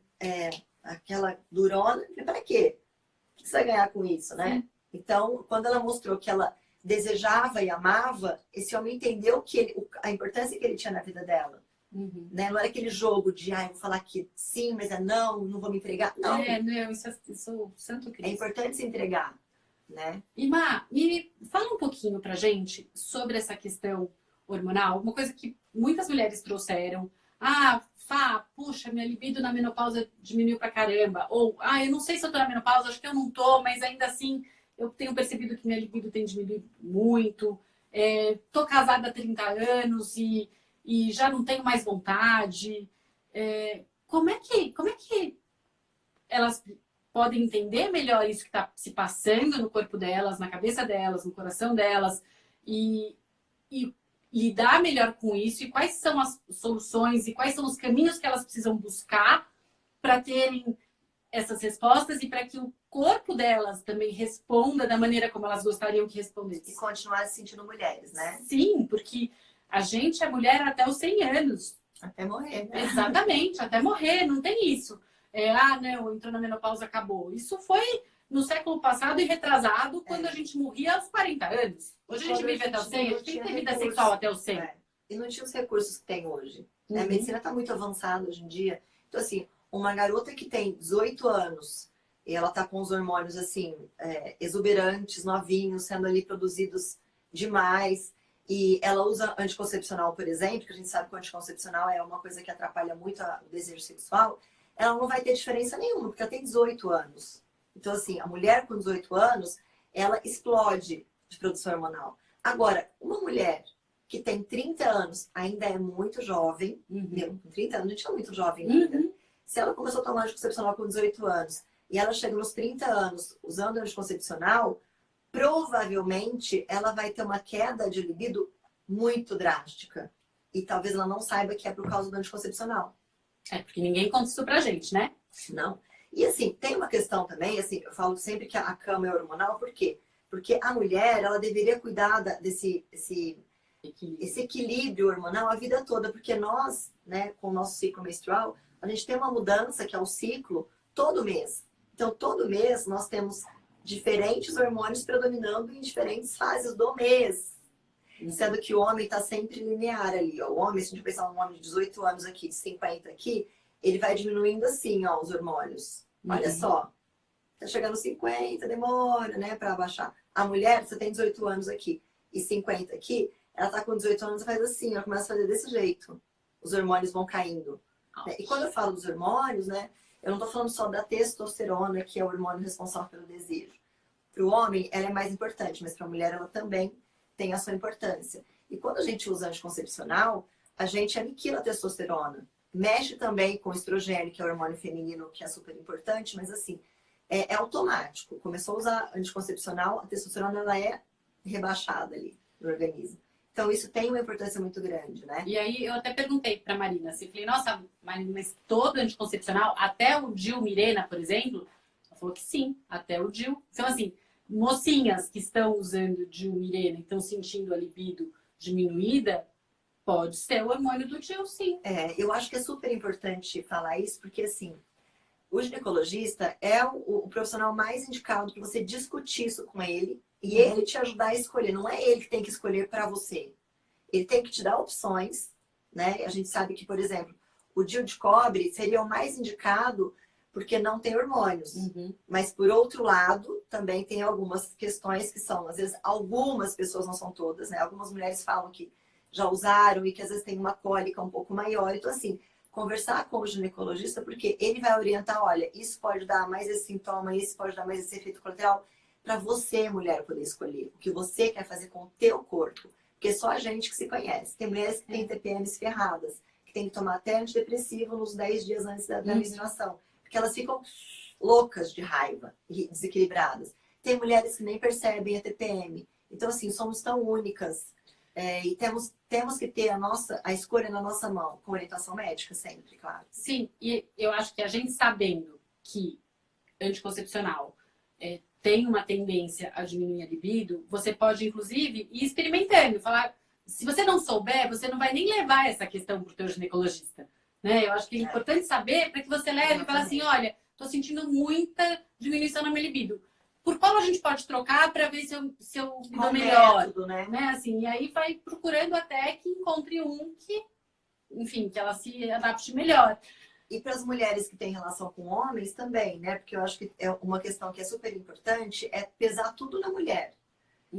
B: aquela durona. E para quê? O que você vai ganhar com isso, né? Então, quando ela mostrou que ela desejava e amava, esse homem entendeu a importância que ele tinha na vida dela. Né? Não era aquele jogo de, vou falar que sim, mas não vou me entregar. Não.
A: Não, isso é santo Cristo.
B: É importante se entregar, né?
A: E Má, me fala um pouquinho pra gente sobre essa questão hormonal, uma coisa que muitas mulheres trouxeram. Puxa, minha libido na menopausa diminuiu pra caramba. Ou, eu não sei se eu tô na menopausa, acho que eu não tô, mas ainda assim eu tenho percebido que minha libido tem diminuído muito. Tô casada há 30 anos e já não tenho mais vontade. Como é que elas podem entender melhor isso que está se passando no corpo delas, na cabeça delas, no coração delas e lidar melhor com isso, e quais são as soluções e quais são os caminhos que elas precisam buscar para terem essas respostas e para que o corpo delas também responda da maneira como elas gostariam que respondesse.
B: E continuar se sentindo mulheres, né?
A: Sim, porque a gente é mulher até os 100 anos.
B: Até morrer, né?
A: Exatamente, até morrer, não tem isso. Não, entrou na menopausa, acabou. Isso foi no século passado e retrasado, quando a gente morria aos 40 anos. Hoje a gente vive até os 100, a gente tem que ter vida sexual até os 100.
B: E não tinha os recursos que tem hoje.
A: Uhum.
B: A medicina está muito avançada hoje em dia. Então, assim, uma garota que tem 18 anos e ela está com os hormônios, assim, exuberantes, novinhos, sendo ali produzidos demais, e ela usa anticoncepcional, por exemplo, que a gente sabe que o anticoncepcional é uma coisa que atrapalha muito o desejo sexual, ela não vai ter diferença nenhuma, porque ela tem 18 anos. Então, assim, a mulher com 18 anos, ela explode de produção hormonal. Agora, uma mulher que tem 30 anos, ainda é muito jovem. Meu, com 30 anos a gente é muito jovem ainda. Se ela começou a tomar anticoncepcional com 18 anos e ela chega nos 30 anos usando anticoncepcional, provavelmente ela vai ter uma queda de libido muito drástica. E talvez ela não saiba que é por causa do anticoncepcional.
A: É, porque ninguém conta isso pra gente, né?
B: Não. E assim, tem uma questão também, assim, eu falo sempre que a cama é hormonal, por quê? Porque a mulher, ela deveria cuidar desse equilíbrio hormonal a vida toda, porque nós, né, com o nosso ciclo menstrual, a gente tem uma mudança que é o ciclo todo mês. Então, todo mês nós temos diferentes hormônios predominando em diferentes fases do mês. Sendo que o homem está sempre linear ali, ó. O homem, se a gente pensar num homem de 18 anos aqui, de 50 aqui, ele vai diminuindo assim, ó, os hormônios. Olha só. Tá chegando aos 50, demora, né, para abaixar. A mulher, você tem 18 anos aqui e 50 aqui, ela tá com 18 anos e faz assim, ela começa a fazer desse jeito. Os hormônios vão caindo. Né? E quando eu falo dos hormônios, né, eu não tô falando só da testosterona, que é o hormônio responsável pelo desejo. Para o homem, ela é mais importante, mas para a mulher, ela também tem a sua importância. E quando a gente usa anticoncepcional, a gente aniquila a testosterona. Mexe também com o estrogênio, que é o hormônio feminino, que é super importante, mas assim, é automático. Começou a usar anticoncepcional, a testosterona ela é rebaixada ali no organismo. Então, isso tem uma importância muito grande, né?
A: E aí, eu até perguntei pra Marina, assim, falei, nossa, Marina, mas todo anticoncepcional, até o DIU Mirena, por exemplo, ela falou que sim, até o DIU. Então, assim, mocinhas que estão usando DIU Mirena e estão sentindo a libido diminuída, pode ser o hormônio do DIU, sim.
B: Eu acho que é super importante falar isso, porque assim, o ginecologista é o profissional mais indicado para você discutir isso com ele e ele te ajudar a escolher. Não é ele que tem que escolher para você. Ele tem que te dar opções, né? A gente sabe que, por exemplo, o DIU de cobre seria o mais indicado porque não tem hormônios. Mas, por outro lado, também tem algumas questões que são, às vezes, algumas pessoas, não são todas, né? Algumas mulheres falam que já usaram e que às vezes tem uma cólica um pouco maior. Então, assim, conversar com o ginecologista, porque ele vai orientar, olha, isso pode dar mais esse sintoma, isso pode dar mais esse efeito colateral, para você, mulher, poder escolher o que você quer fazer com o teu corpo. Porque é só a gente que se conhece. Tem mulheres que têm TPMs ferradas, que tem que tomar até antidepressivo nos 10 dias antes da menstruação. Porque elas ficam loucas de raiva e desequilibradas. Tem mulheres que nem percebem a TPM. Então, assim, somos tão únicas. E temos que ter a escolha na nossa mão, com orientação médica sempre, claro.
A: Sim, e eu acho que a gente sabendo que anticoncepcional tem uma tendência a diminuir a libido, você pode, inclusive, ir experimentando. Falar, se você não souber, você não vai nem levar essa questão para o teu ginecologista. Né? Eu acho que é importante saber para que você leve e fale assim, olha, estou sentindo muita diminuição na minha libido. Por qual a gente pode trocar para ver se eu me dou melhor?
B: Método, né?
A: Assim, e aí vai procurando até que encontre um que, enfim, que ela se adapte melhor.
B: E para as mulheres que têm relação com homens também, né? Porque eu acho que é uma questão que é super importante, é pesar tudo na mulher.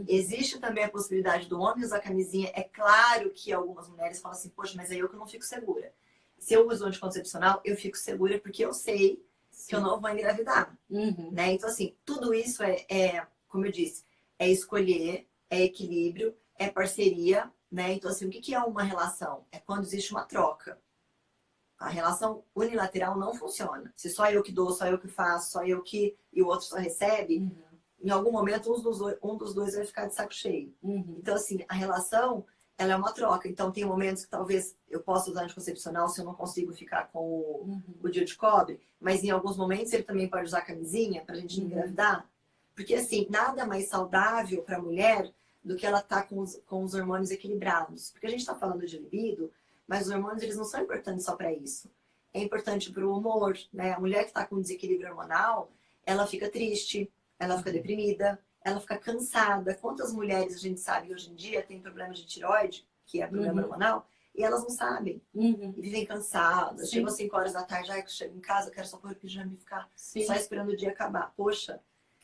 B: Existe também a possibilidade do homem usar camisinha. É claro que algumas mulheres falam assim, poxa, mas é eu que não fico segura. Se eu uso anticoncepcional, eu fico segura porque eu sei que eu não vou engravidar. Né? Então, assim, tudo isso como eu disse, é escolher, é equilíbrio, é parceria, né? Então, assim, o que é uma relação? É quando existe uma troca. A relação unilateral não funciona. Se só eu que dou, só eu que faço, só eu que... e o outro só recebe, em algum momento um dos dois vai ficar de saco cheio. Então, assim, a relação, ela é uma troca. Então, tem momentos que talvez eu possa usar anticoncepcional se eu não consigo ficar com o DIU de cobre, mas em alguns momentos ele também pode usar camisinha pra gente não engravidar. Porque, assim, nada mais saudável pra mulher do que ela tá com os hormônios equilibrados. Porque a gente tá falando de libido, mas os hormônios, eles não são importantes só para isso. É importante para o humor, né? A mulher que está com desequilíbrio hormonal, ela fica triste, ela fica deprimida, ela fica cansada. Quantas mulheres a gente sabe hoje em dia tem problemas de tireoide, que é problema hormonal, e elas não sabem. E vivem cansadas. Chegam às 5 horas da tarde, ai, que eu chego em casa, eu quero só pôr o pijama e ficar só esperando o dia acabar. Poxa,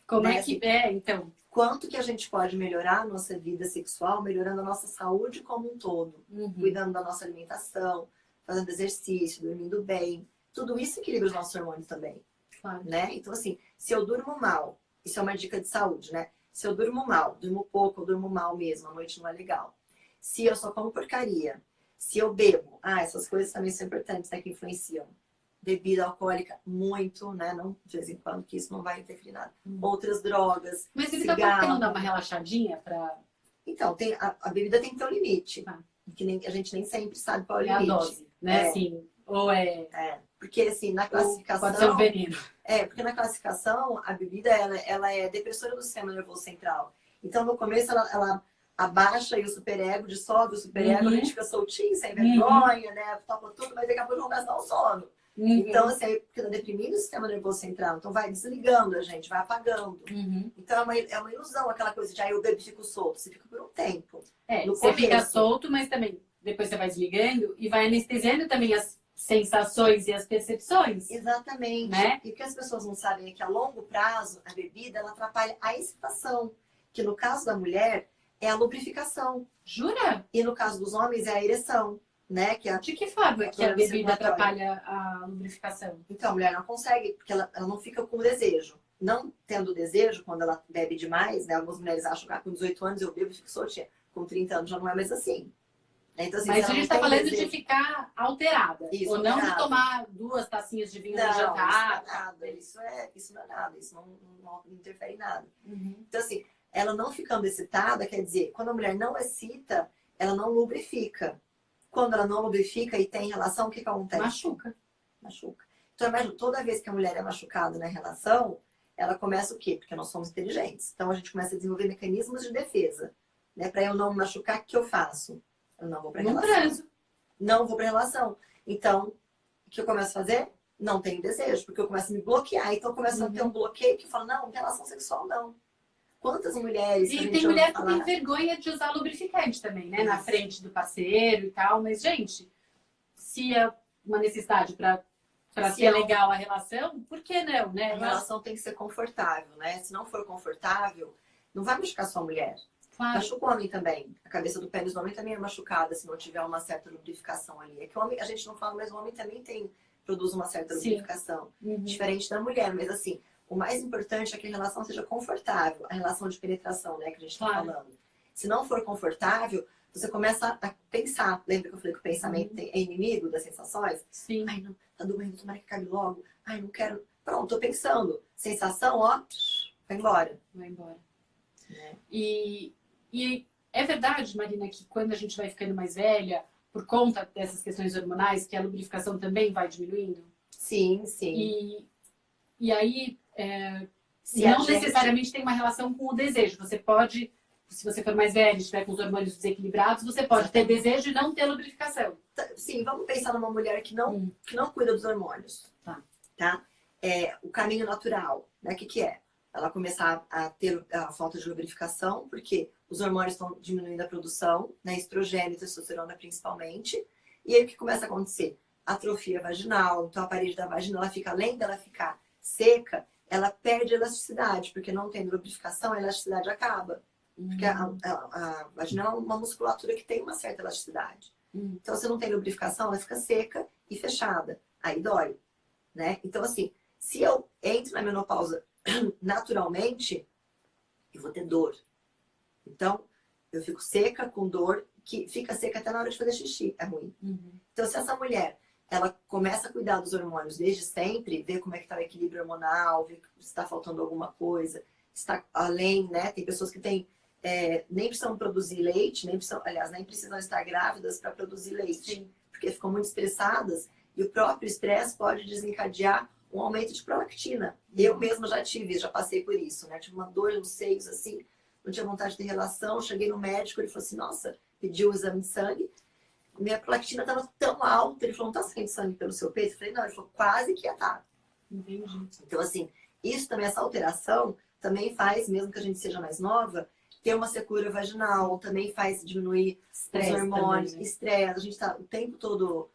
A: como
B: né,
A: é que é, então?
B: Quanto que a gente pode melhorar a nossa vida sexual, melhorando a nossa saúde como um todo, cuidando da nossa alimentação, fazendo exercício, dormindo bem. Tudo isso equilibra os nossos hormônios também.
A: Claro.
B: Né? Então, assim, se eu durmo mal, isso é uma dica de saúde, né? Se eu durmo mal, durmo pouco, eu durmo mal mesmo, a noite não é legal. Se eu só como porcaria, se eu bebo, essas coisas também são importantes, né, que influenciam. Bebida alcoólica, muito, né? Não de vez em quando, que isso não vai interferir nada. Outras drogas,
A: mas bebida alcoólica não dá uma relaxadinha pra...
B: Então, a bebida tem que ter um limite. Que a gente nem sempre sabe qual é o limite.
A: A dose, né? Assim, ou
B: porque assim, na classificação...
A: Pode ser um veneno.
B: Porque na classificação, a bebida, ela é depressora do sistema nervoso central. Então, no começo, ela abaixa aí o superego, dissolve o superego, a gente fica soltinho, sem vergonha, né? Topa tudo, mas daqui a pouco começa a dar um sono. Então, assim, porque tá deprimindo o sistema nervoso central. Então, vai desligando a gente, vai apagando. Então, é uma ilusão aquela coisa de, eu bebo e fico solto. Você fica por um tempo.
A: Você fica solto, mas também depois você vai desligando e vai anestesiando também as sensações e as percepções.
B: Exatamente.
A: Né?
B: E o que as pessoas não sabem é que a longo prazo, a bebida, ela atrapalha a excitação. Que no caso da mulher, é a lubrificação.
A: Jura?
B: E no caso dos homens, é a ereção. Né?
A: De que forma que a bebida atrapalha a lubrificação?
B: Então, a mulher não consegue, porque ela não fica com desejo. Não tendo desejo, quando ela bebe demais, né? Algumas mulheres acham que com 18 anos eu bebo e fico soltinha. Com 30 anos já não é mais assim. Então, assim,
A: mas a gente está falando
B: desejo,
A: de ficar alterada.
B: Isso,
A: ou não
B: alterada.
A: de tomar 2 tacinhas de vinho no jantar.
B: Isso não é nada. Isso não é nada. Isso não interfere em nada. Então, assim, ela não ficando excitada, quer dizer, quando a mulher não excita, ela não lubrifica. Quando ela não lubrifica e tem relação, o que acontece? Machuca. Então, imagina, toda vez que a mulher é machucada na relação, ela começa o quê? Porque nós somos inteligentes. Então, a gente começa a desenvolver mecanismos de defesa. Né? Para eu não me machucar, o que eu faço? Eu não vou para relação. Não vou para relação. Então, o que eu começo a fazer? Não tenho desejo, porque eu começo a me bloquear. Então, eu começo a ter um bloqueio que eu falo, não, relação sexual não. Quantas mulheres...
A: E tem mulher que tem vergonha de usar lubrificante também, né? Na frente do parceiro e tal. Mas, gente, se é uma necessidade para ser legal a relação, por que não, né?
B: A relação tem que ser confortável, né? Se não for confortável, não vai machucar sua mulher. Claro. Machuca o homem também. A cabeça do pênis do homem também é machucada se não tiver uma certa lubrificação ali. É que o homem, a gente não fala, mas o homem também produz uma certa lubrificação. Diferente da mulher, mas assim... O mais importante é que a relação seja confortável. A relação de penetração, né, que a gente está falando. Se não for confortável, você começa a pensar. Lembra que eu falei que o pensamento é inimigo das sensações?
A: Sim.
B: Ai, não, tá doendo, tomara que acabe logo. Ai, não quero. Pronto, tô pensando. Sensação, ó, vai embora.
A: Vai embora. E é verdade, Marina, que quando a gente vai ficando mais velha, por conta dessas questões hormonais, que a lubrificação também vai diminuindo?
B: Sim, sim.
A: E aí... não necessariamente tem uma relação com o desejo. Você pode, se você for mais velho e estiver com os hormônios desequilibrados, você pode ter desejo e não ter lubrificação.
B: Sim, vamos pensar numa mulher que não cuida dos hormônios. Tá? O caminho natural, né? O que é? Ela começar a ter a falta de lubrificação, porque os hormônios estão diminuindo a produção, né? Estrogênio e testosterona principalmente. E aí o que começa a acontecer? Atrofia vaginal, então a parede da vagina, ela fica, além dela ficar seca, ela perde elasticidade, porque não tem lubrificação, a elasticidade acaba. Porque a vagina é uma musculatura que tem uma certa elasticidade. Então, se não tem lubrificação, ela fica seca e fechada. Aí dói, né? Então, assim, se eu entro na menopausa naturalmente, eu vou ter dor. Então, eu fico seca, com dor, que fica seca até na hora de fazer xixi. É ruim. Então, se essa mulher... ela começa a cuidar dos hormônios desde sempre, ver como é que está o equilíbrio hormonal, ver se está faltando alguma coisa, está além, né? Tem pessoas que nem precisam produzir leite, nem precisam estar grávidas para produzir leite, porque ficam muito estressadas e o próprio estresse pode desencadear um aumento de prolactina. Eu mesma já passei por isso, né? Tive uma dor nos seios, assim, não tinha vontade de ter relação, cheguei no médico, ele falou assim, nossa, pediu o exame de sangue, minha prolactina estava tão alta. Ele falou, não tá saindo sangue pelo seu peito? Eu falei, não. Ele falou, quase que ia estar.
A: Entendi.
B: Então, assim, isso também, essa alteração, também faz, mesmo que a gente seja mais nova, ter uma secura vaginal, também faz diminuir os hormônios,
A: também, né?
B: estresse. A gente está o tempo todo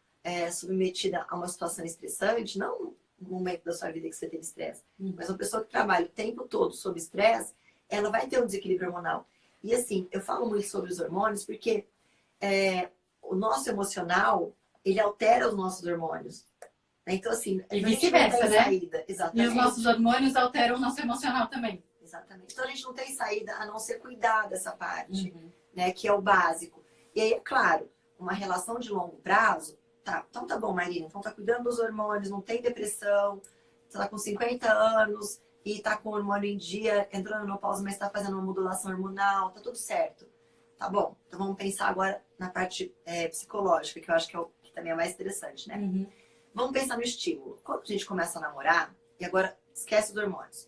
B: submetida a uma situação estressante, não no momento da sua vida que você teve estresse, mas uma pessoa que trabalha o tempo todo sob estresse, ela vai ter um desequilíbrio hormonal. E assim, eu falo muito sobre os hormônios porque o nosso emocional, ele altera os nossos hormônios. Então, assim,
A: E
B: a gente não tem
A: vice-versa, né?
B: saída.
A: E
B: Exatamente.
A: os nossos hormônios alteram o nosso emocional também.
B: Exatamente. Então, a gente não tem saída a não ser cuidar dessa parte, né? Que é o básico. E aí, é claro, uma relação de longo prazo, tá, então tá bom, Marina, então tá cuidando dos hormônios, não tem depressão, você tá com 50 anos e tá com o hormônio em dia, entrando no menopausa, mas tá fazendo uma modulação hormonal, tá tudo certo. Tá bom, então vamos pensar agora na parte psicológica, que eu acho que, que também é mais interessante, né? Vamos pensar no estímulo. Quando a gente começa a namorar, e agora esquece os hormônios,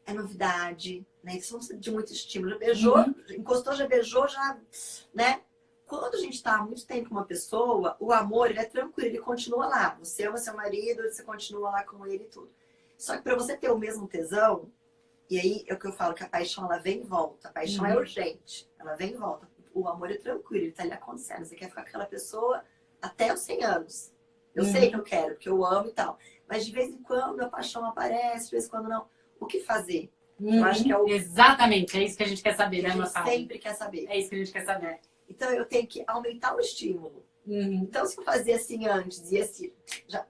B: é novidade, né? Isso não precisa de muito estímulo. Já beijou, encostou, já beijou, já, né? Quando a gente está há muito tempo com uma pessoa, o amor, ele é tranquilo, ele continua lá. Você ama seu marido, você continua lá com ele e tudo. Só que para você ter o mesmo tesão, e aí é o que eu falo, que a paixão, ela vem e volta. A paixão é urgente, ela vem e volta. O amor é tranquilo, ele tá ali acontecendo. Você quer ficar com aquela pessoa até os 100 anos. Eu sei que eu quero, porque eu amo e tal. Mas de vez em quando a paixão aparece, de vez em quando não. O que fazer? Eu acho que é o...
A: Exatamente, é isso que a gente quer saber, né,
B: a gente
A: Mafalda?
B: sempre quer saber.
A: É isso que a gente quer saber.
B: Então eu tenho que aumentar o estímulo. Então se eu fazia assim antes e assim,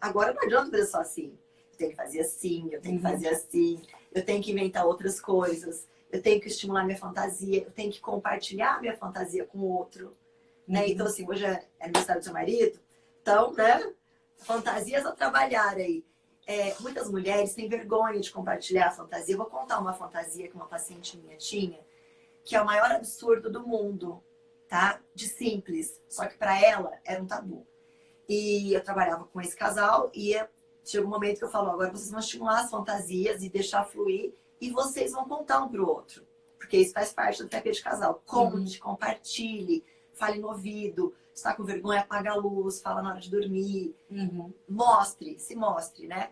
B: agora não adianta fazer só assim. Eu tenho que fazer assim, eu tenho que fazer assim, eu tenho que inventar outras coisas, eu tenho que estimular minha fantasia, eu tenho que compartilhar minha fantasia com o outro. Né? Então assim, hoje é aniversário do seu marido, então, né? Fantasias a trabalhar aí. Muitas mulheres têm vergonha de compartilhar a fantasia. Eu vou contar uma fantasia que uma paciente minha tinha, que é o maior absurdo do mundo, tá? De simples. Só que para ela era um tabu. E eu trabalhava com esse casal e chega um momento que eu falo, agora vocês vão estimular as fantasias e deixar fluir e vocês vão contar um pro outro. Porque isso faz parte do terapia de casal. Conte, compartilhe, fale no ouvido. Se tá com vergonha, apaga a luz, fala na hora de dormir. Mostre, se mostre, né?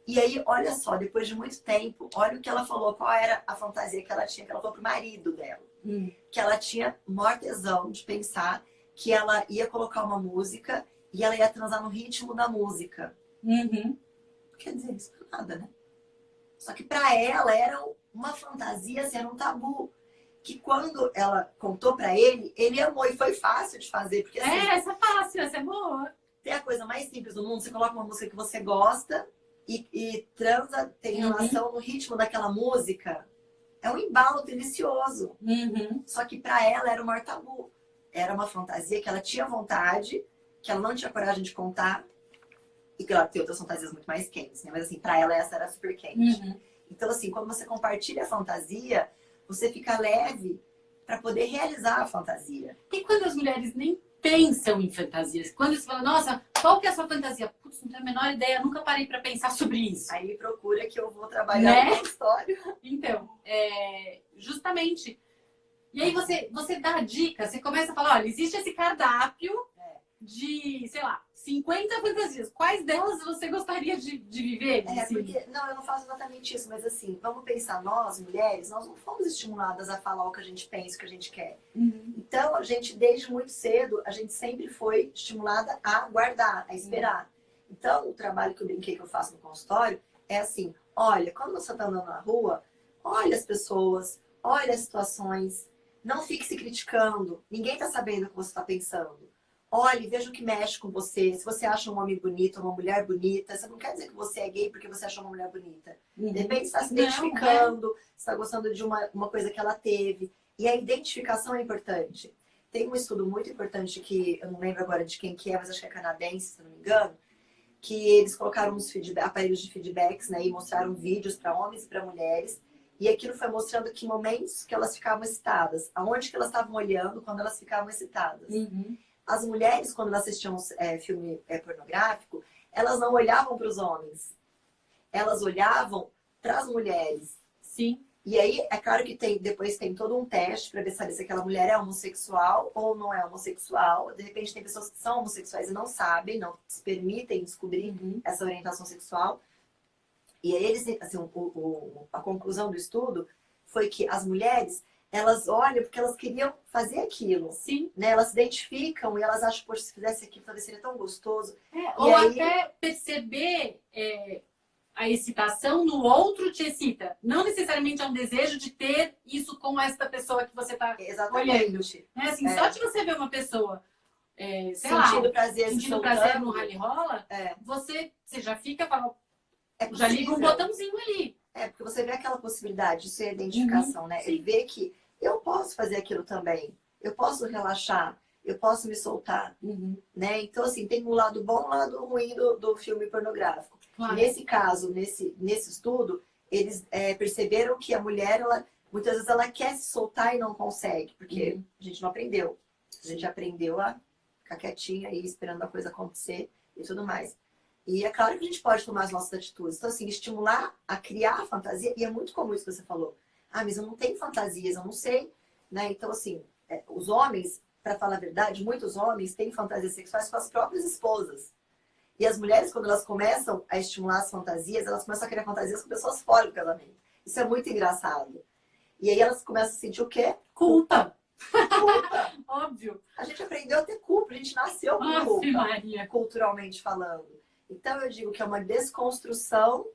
B: E aí, olha só, depois de muito tempo, olha o que ela falou, qual era a fantasia que ela tinha, que ela falou pro marido dela. Que ela tinha maior tesão de pensar que ela ia colocar uma música e ela ia transar no ritmo da música. Quer dizer, isso não é nada, né? Só que pra ela era uma fantasia, assim, era um tabu. Que quando ela contou pra ele, ele amou e foi fácil de fazer. Porque, assim,
A: essa é fácil, essa é boa.
B: tem a coisa mais simples do mundo, você coloca uma música que você gosta e transa, tem relação no ritmo daquela música. É um embalo delicioso. Só que pra ela era o maior tabu. Era uma fantasia que ela tinha vontade, que ela não tinha coragem de contar. E claro, tem outras fantasias muito mais quentes, né? Mas assim, pra ela essa era super quente. Então assim, quando você compartilha a fantasia, você fica leve pra poder realizar a fantasia.
A: E quando as mulheres nem pensam em fantasias? Quando você fala, nossa, qual que é a sua fantasia? Putz, não tenho a menor ideia, nunca parei pra pensar sobre isso.
B: Aí me procura que eu vou trabalhar no consultório.
A: Então, justamente. E aí você dá a dica, você começa a falar, olha, existe esse cardápio de, sei lá, 50 fantasias. Quais delas você gostaria de viver? Assim?
B: Porque, não, eu não faço exatamente isso, mas assim, vamos pensar, nós, mulheres, nós não fomos estimuladas a falar o que a gente pensa, o que a gente quer. Então, a gente, desde muito cedo, a gente sempre foi estimulada a guardar, a esperar. Então, o trabalho que eu brinquei que eu faço no consultório é assim, olha, quando você tá andando na rua, olha as pessoas, olha as situações, não fique se criticando, ninguém tá sabendo o que você tá pensando. Olhe, veja o que mexe com você. Se você acha um homem bonito, uma mulher bonita, você não quer dizer que você é gay porque você achou uma mulher bonita. De repente, você está se identificando, você está gostando de uma coisa que ela teve. E a identificação é importante. Tem um estudo muito importante que, eu não lembro agora de quem que é, mas acho que é canadense, se não me engano, que eles colocaram uns aparelhos de feedbacks, né, e mostraram vídeos para homens e para mulheres. E aquilo foi mostrando que momentos que elas ficavam excitadas, aonde que elas estavam olhando quando elas ficavam excitadas. As mulheres, quando elas assistiam filme pornográfico, elas não olhavam para os homens. Elas olhavam para as mulheres.
A: Sim.
B: E aí, é claro que depois tem todo um teste para ver se aquela mulher é homossexual ou não é homossexual. De repente, tem pessoas que são homossexuais e não sabem, não se permitem descobrir essa orientação sexual. E aí eles, assim, a conclusão do estudo foi que as mulheres, elas olham porque elas queriam fazer aquilo.
A: Sim.
B: Né? Elas se identificam e elas acham, poxa, se fizesse aquilo, talvez seria tão gostoso.
A: Ou até perceber a excitação no outro te excita. Não necessariamente é um desejo de ter isso com essa pessoa que você está olhando. Né? Assim, só de você ver uma pessoa
B: sentindo prazer,
A: sentindo prazer no rally rola, você já fica, fala, já liga um botãozinho ali.
B: Porque você vê aquela possibilidade, isso é identificação, né? É ver que eu posso fazer aquilo também. Eu posso relaxar, eu posso me soltar, né? Então, assim, tem um lado bom e um lado ruim do filme pornográfico.
A: Claro.
B: Nesse caso, nesse estudo, eles perceberam que a mulher, muitas vezes, ela quer se soltar e não consegue, porque a gente não aprendeu. A gente aprendeu a ficar quietinha aí, esperando a coisa acontecer e tudo mais. E é claro que a gente pode tomar as nossas atitudes. Então, assim, estimular a criar a fantasia, e é muito comum isso que você falou. Ah, mas eu não tenho fantasias, eu não sei, né? Então, assim, os homens, para falar a verdade, muitos homens têm fantasias sexuais com as próprias esposas. E as mulheres, quando elas começam a estimular as fantasias, elas começam a criar fantasias com pessoas fora do casamento. Isso é muito engraçado. E aí elas começam a sentir o quê?
A: Culpa.
B: Culpa.
A: Óbvio.
B: A gente aprendeu a ter culpa, a gente nasceu com culpa,
A: Maria.
B: culturalmente falando. Então eu digo que é uma desconstrução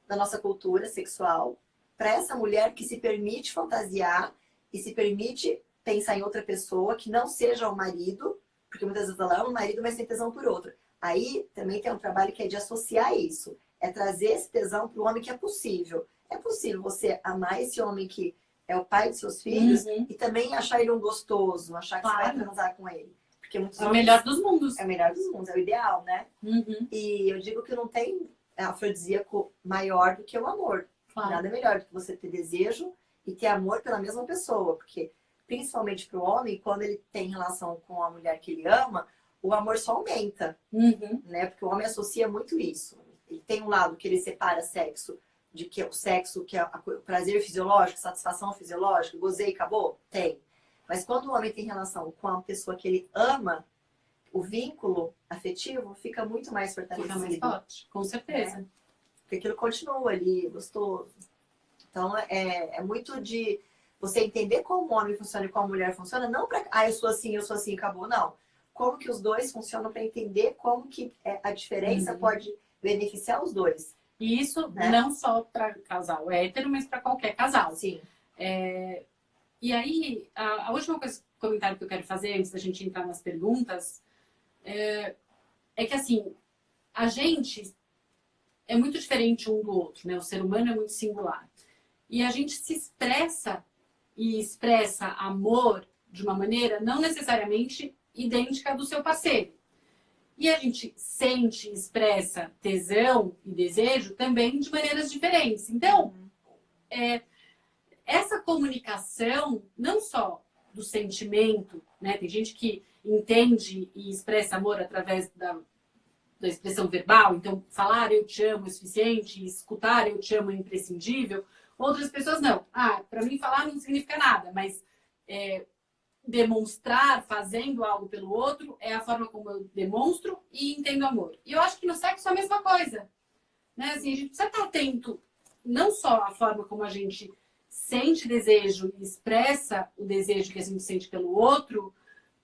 B: da nossa cultura sexual para essa mulher que se permite fantasiar e se permite pensar em outra pessoa que não seja o marido, porque muitas vezes ela ama o marido, mas tem tesão por outra. Aí também tem um trabalho que é de associar isso, é trazer esse tesão para o homem que é possível. É possível você amar esse homem que é o pai de seus filhos e também achar ele um gostoso, achar que você vai transar com ele. Porque muitos
A: o melhor dos mundos.
B: É o melhor dos mundos, é o ideal, né? E eu digo que não tem afrodisíaco maior do que o amor.
A: Claro.
B: Nada melhor do que você ter desejo e ter amor pela mesma pessoa. Porque, principalmente para o homem, quando ele tem relação com a mulher que ele ama, o amor só aumenta. Né? Porque o homem associa muito isso. Ele tem um lado que ele separa sexo, de que o sexo, que é o prazer fisiológico, satisfação fisiológica, gozei e acabou? Tem. Mas quando o homem tem relação com a pessoa que ele ama, o vínculo afetivo fica muito mais fortalecido.
A: Fica mais forte, com certeza.
B: Porque aquilo continua ali, gostoso. Então, é muito de você entender como o homem funciona e como a mulher funciona, não para, eu sou assim, acabou, não. Como que os dois funcionam para entender como que a diferença pode beneficiar os dois.
A: E isso não só para casal hétero, mas para qualquer casal.
B: Sim.
A: E aí, a última comentário que eu quero fazer, antes da gente entrar nas perguntas, é que, assim, a gente é muito diferente um do outro, né? O ser humano é muito singular. E a gente se expressa e expressa amor de uma maneira não necessariamente idêntica à do seu parceiro. E a gente sente, expressa tesão e desejo também de maneiras diferentes. Então, essa comunicação, não só do sentimento, né? Tem gente que entende e expressa amor através da expressão verbal, então falar eu te amo é suficiente, escutar eu te amo é imprescindível. Outras pessoas não. Para mim falar não significa nada, mas demonstrar fazendo algo pelo outro é a forma como eu demonstro e entendo amor. E eu acho que no sexo é a mesma coisa. Né? Assim, a gente precisa estar atento não só à forma como a gente sente desejo e expressa o desejo que a gente sente pelo outro,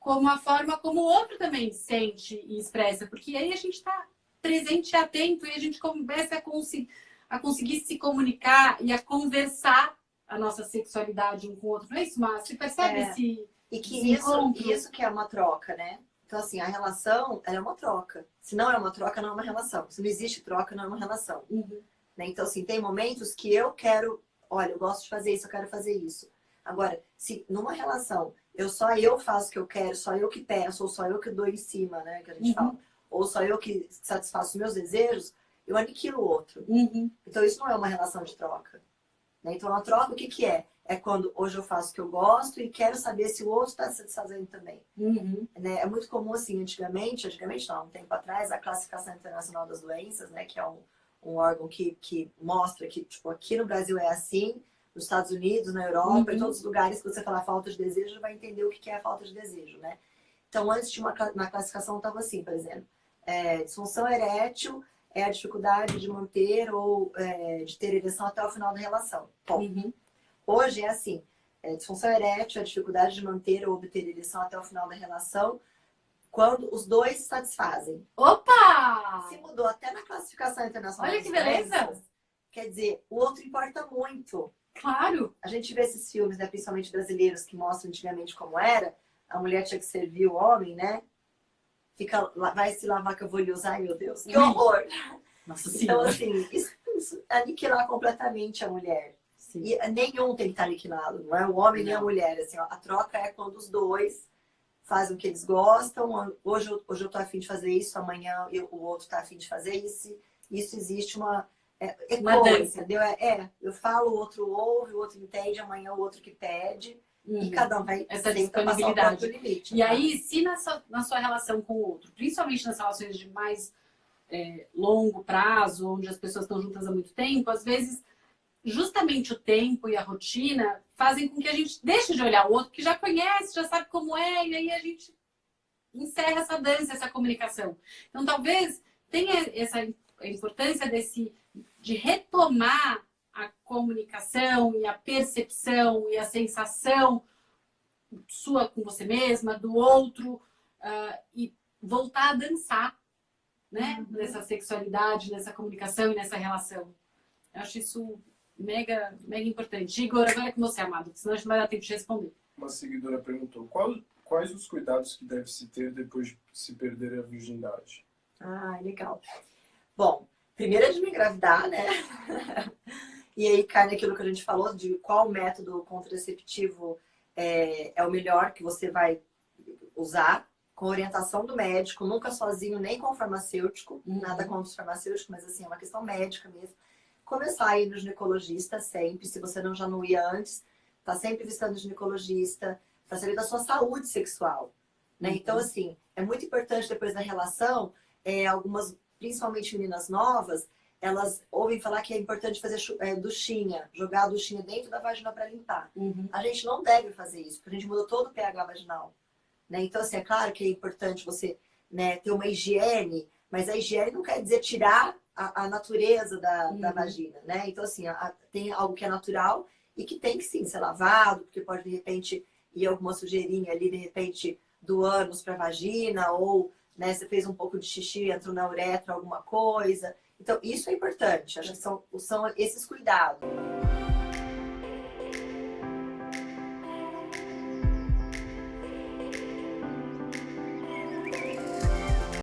A: como a forma como o outro também sente e expressa. Porque aí a gente está presente e atento e a gente começa a conseguir se comunicar e a conversar a nossa sexualidade um com o outro. Não é isso, Márcia? Você percebe esse
B: E que isso que é uma troca, né? Então, assim, a relação, ela é uma troca. Se não é uma troca, não é uma relação. Se não existe troca, não é uma relação. Né? Então, assim, tem momentos que eu quero... Olha, eu gosto de fazer isso, eu quero fazer isso. Agora, se numa relação só eu faço o que eu quero, só eu que peço, ou só eu que dou em cima, né? Que a gente fala. Ou só eu que satisfaço meus desejos, eu aniquilo o outro. Então, isso não é uma relação de troca. Né? Então, a troca, o que que é? É quando hoje eu faço o que eu gosto e quero saber se o outro está se satisfazendo também. Né? É muito comum, assim, antigamente não, um tempo atrás, a Classificação Internacional das Doenças, né? Que é um órgão que mostra que, tipo, aqui no Brasil é assim, nos Estados Unidos, na Europa, em todos os lugares que você falar falta de desejo, vai entender o que é a falta de desejo, né? Então, antes tinha na classificação estava assim, por exemplo, disfunção erétil é a dificuldade de manter ou de ter ereção até o final da relação. Bom, hoje é assim, disfunção erétil, a dificuldade de manter ou obter ereção até o final da relação, quando os dois se satisfazem.
A: Opa!
B: Se mudou até na classificação internacional.
A: Olha que beleza!
B: Doenças, quer dizer, o outro importa muito.
A: Claro!
B: A gente vê esses filmes, né, principalmente brasileiros, que mostram antigamente como era. A mulher tinha que servir o homem, né? Vai se lavar que eu vou lhe usar, ai meu Deus, que horror!
A: Nossa
B: Então,
A: Senhora!
B: assim, isso aniquilar completamente a mulher.
A: Sim.
B: E nenhum tem que estar aniquilado, não é o homem nem a
A: Não.
B: mulher. Assim, ó, a troca é quando os dois fazem o que eles gostam. Hoje eu tô afim de fazer isso, amanhã o outro tá afim de fazer isso. Isso existe uma
A: dança,
B: entendeu? Eu falo, o outro ouve, o outro entende, amanhã o outro que pede. E cada um vai
A: essa
B: sempre passar o
A: disponibilidade.
B: próprio limite.
A: E aí, se na sua relação com o outro, principalmente nas relações de mais longo prazo, onde as pessoas estão juntas há muito tempo, às vezes, justamente o tempo e a rotina fazem com que a gente deixe de olhar o outro, que já conhece, já sabe como é, e aí a gente encerra essa dança, essa comunicação. Então, talvez tenha essa importância de retomar a comunicação e a percepção e a sensação sua com você mesma, do outro, e voltar a dançar, né? Nessa sexualidade, nessa comunicação e nessa relação. Eu acho isso mega, mega importante. Igor, agora é com você, amado, porque senão a gente não vai dar tempo de responder.
C: Uma seguidora perguntou, quais os cuidados que deve se ter depois de se perder a virgindade?
B: Ah, legal. Bom, primeiro é de me engravidar, né? E aí cai naquilo que a gente falou, de qual método contraceptivo é o melhor que você vai usar, com orientação do médico, nunca sozinho, nem com o farmacêutico, nada contra os farmacêuticos, mas assim, é uma questão médica mesmo. Começar a ir no ginecologista sempre, se você já não ia antes, tá sempre visitando o ginecologista, para saber da sua saúde sexual, né? Então, assim, é muito importante depois da relação, algumas, principalmente meninas novas, elas ouvem falar que é importante fazer duchinha, jogar a duchinha dentro da vagina para limpar. A gente não deve fazer isso, porque a gente muda todo o pH vaginal. Né? Então, assim, é claro que é importante você, né, ter uma higiene, mas a higiene não quer dizer tirar a natureza da vagina, né? Então, assim, tem algo que é natural e que tem que, sim, ser lavado, porque pode, de repente, ir alguma sujeirinha ali, de repente, do ânus para a vagina, ou, né, você fez um pouco de xixi, entrou na uretra, alguma coisa. Então, isso é importante. Acho que são esses cuidados.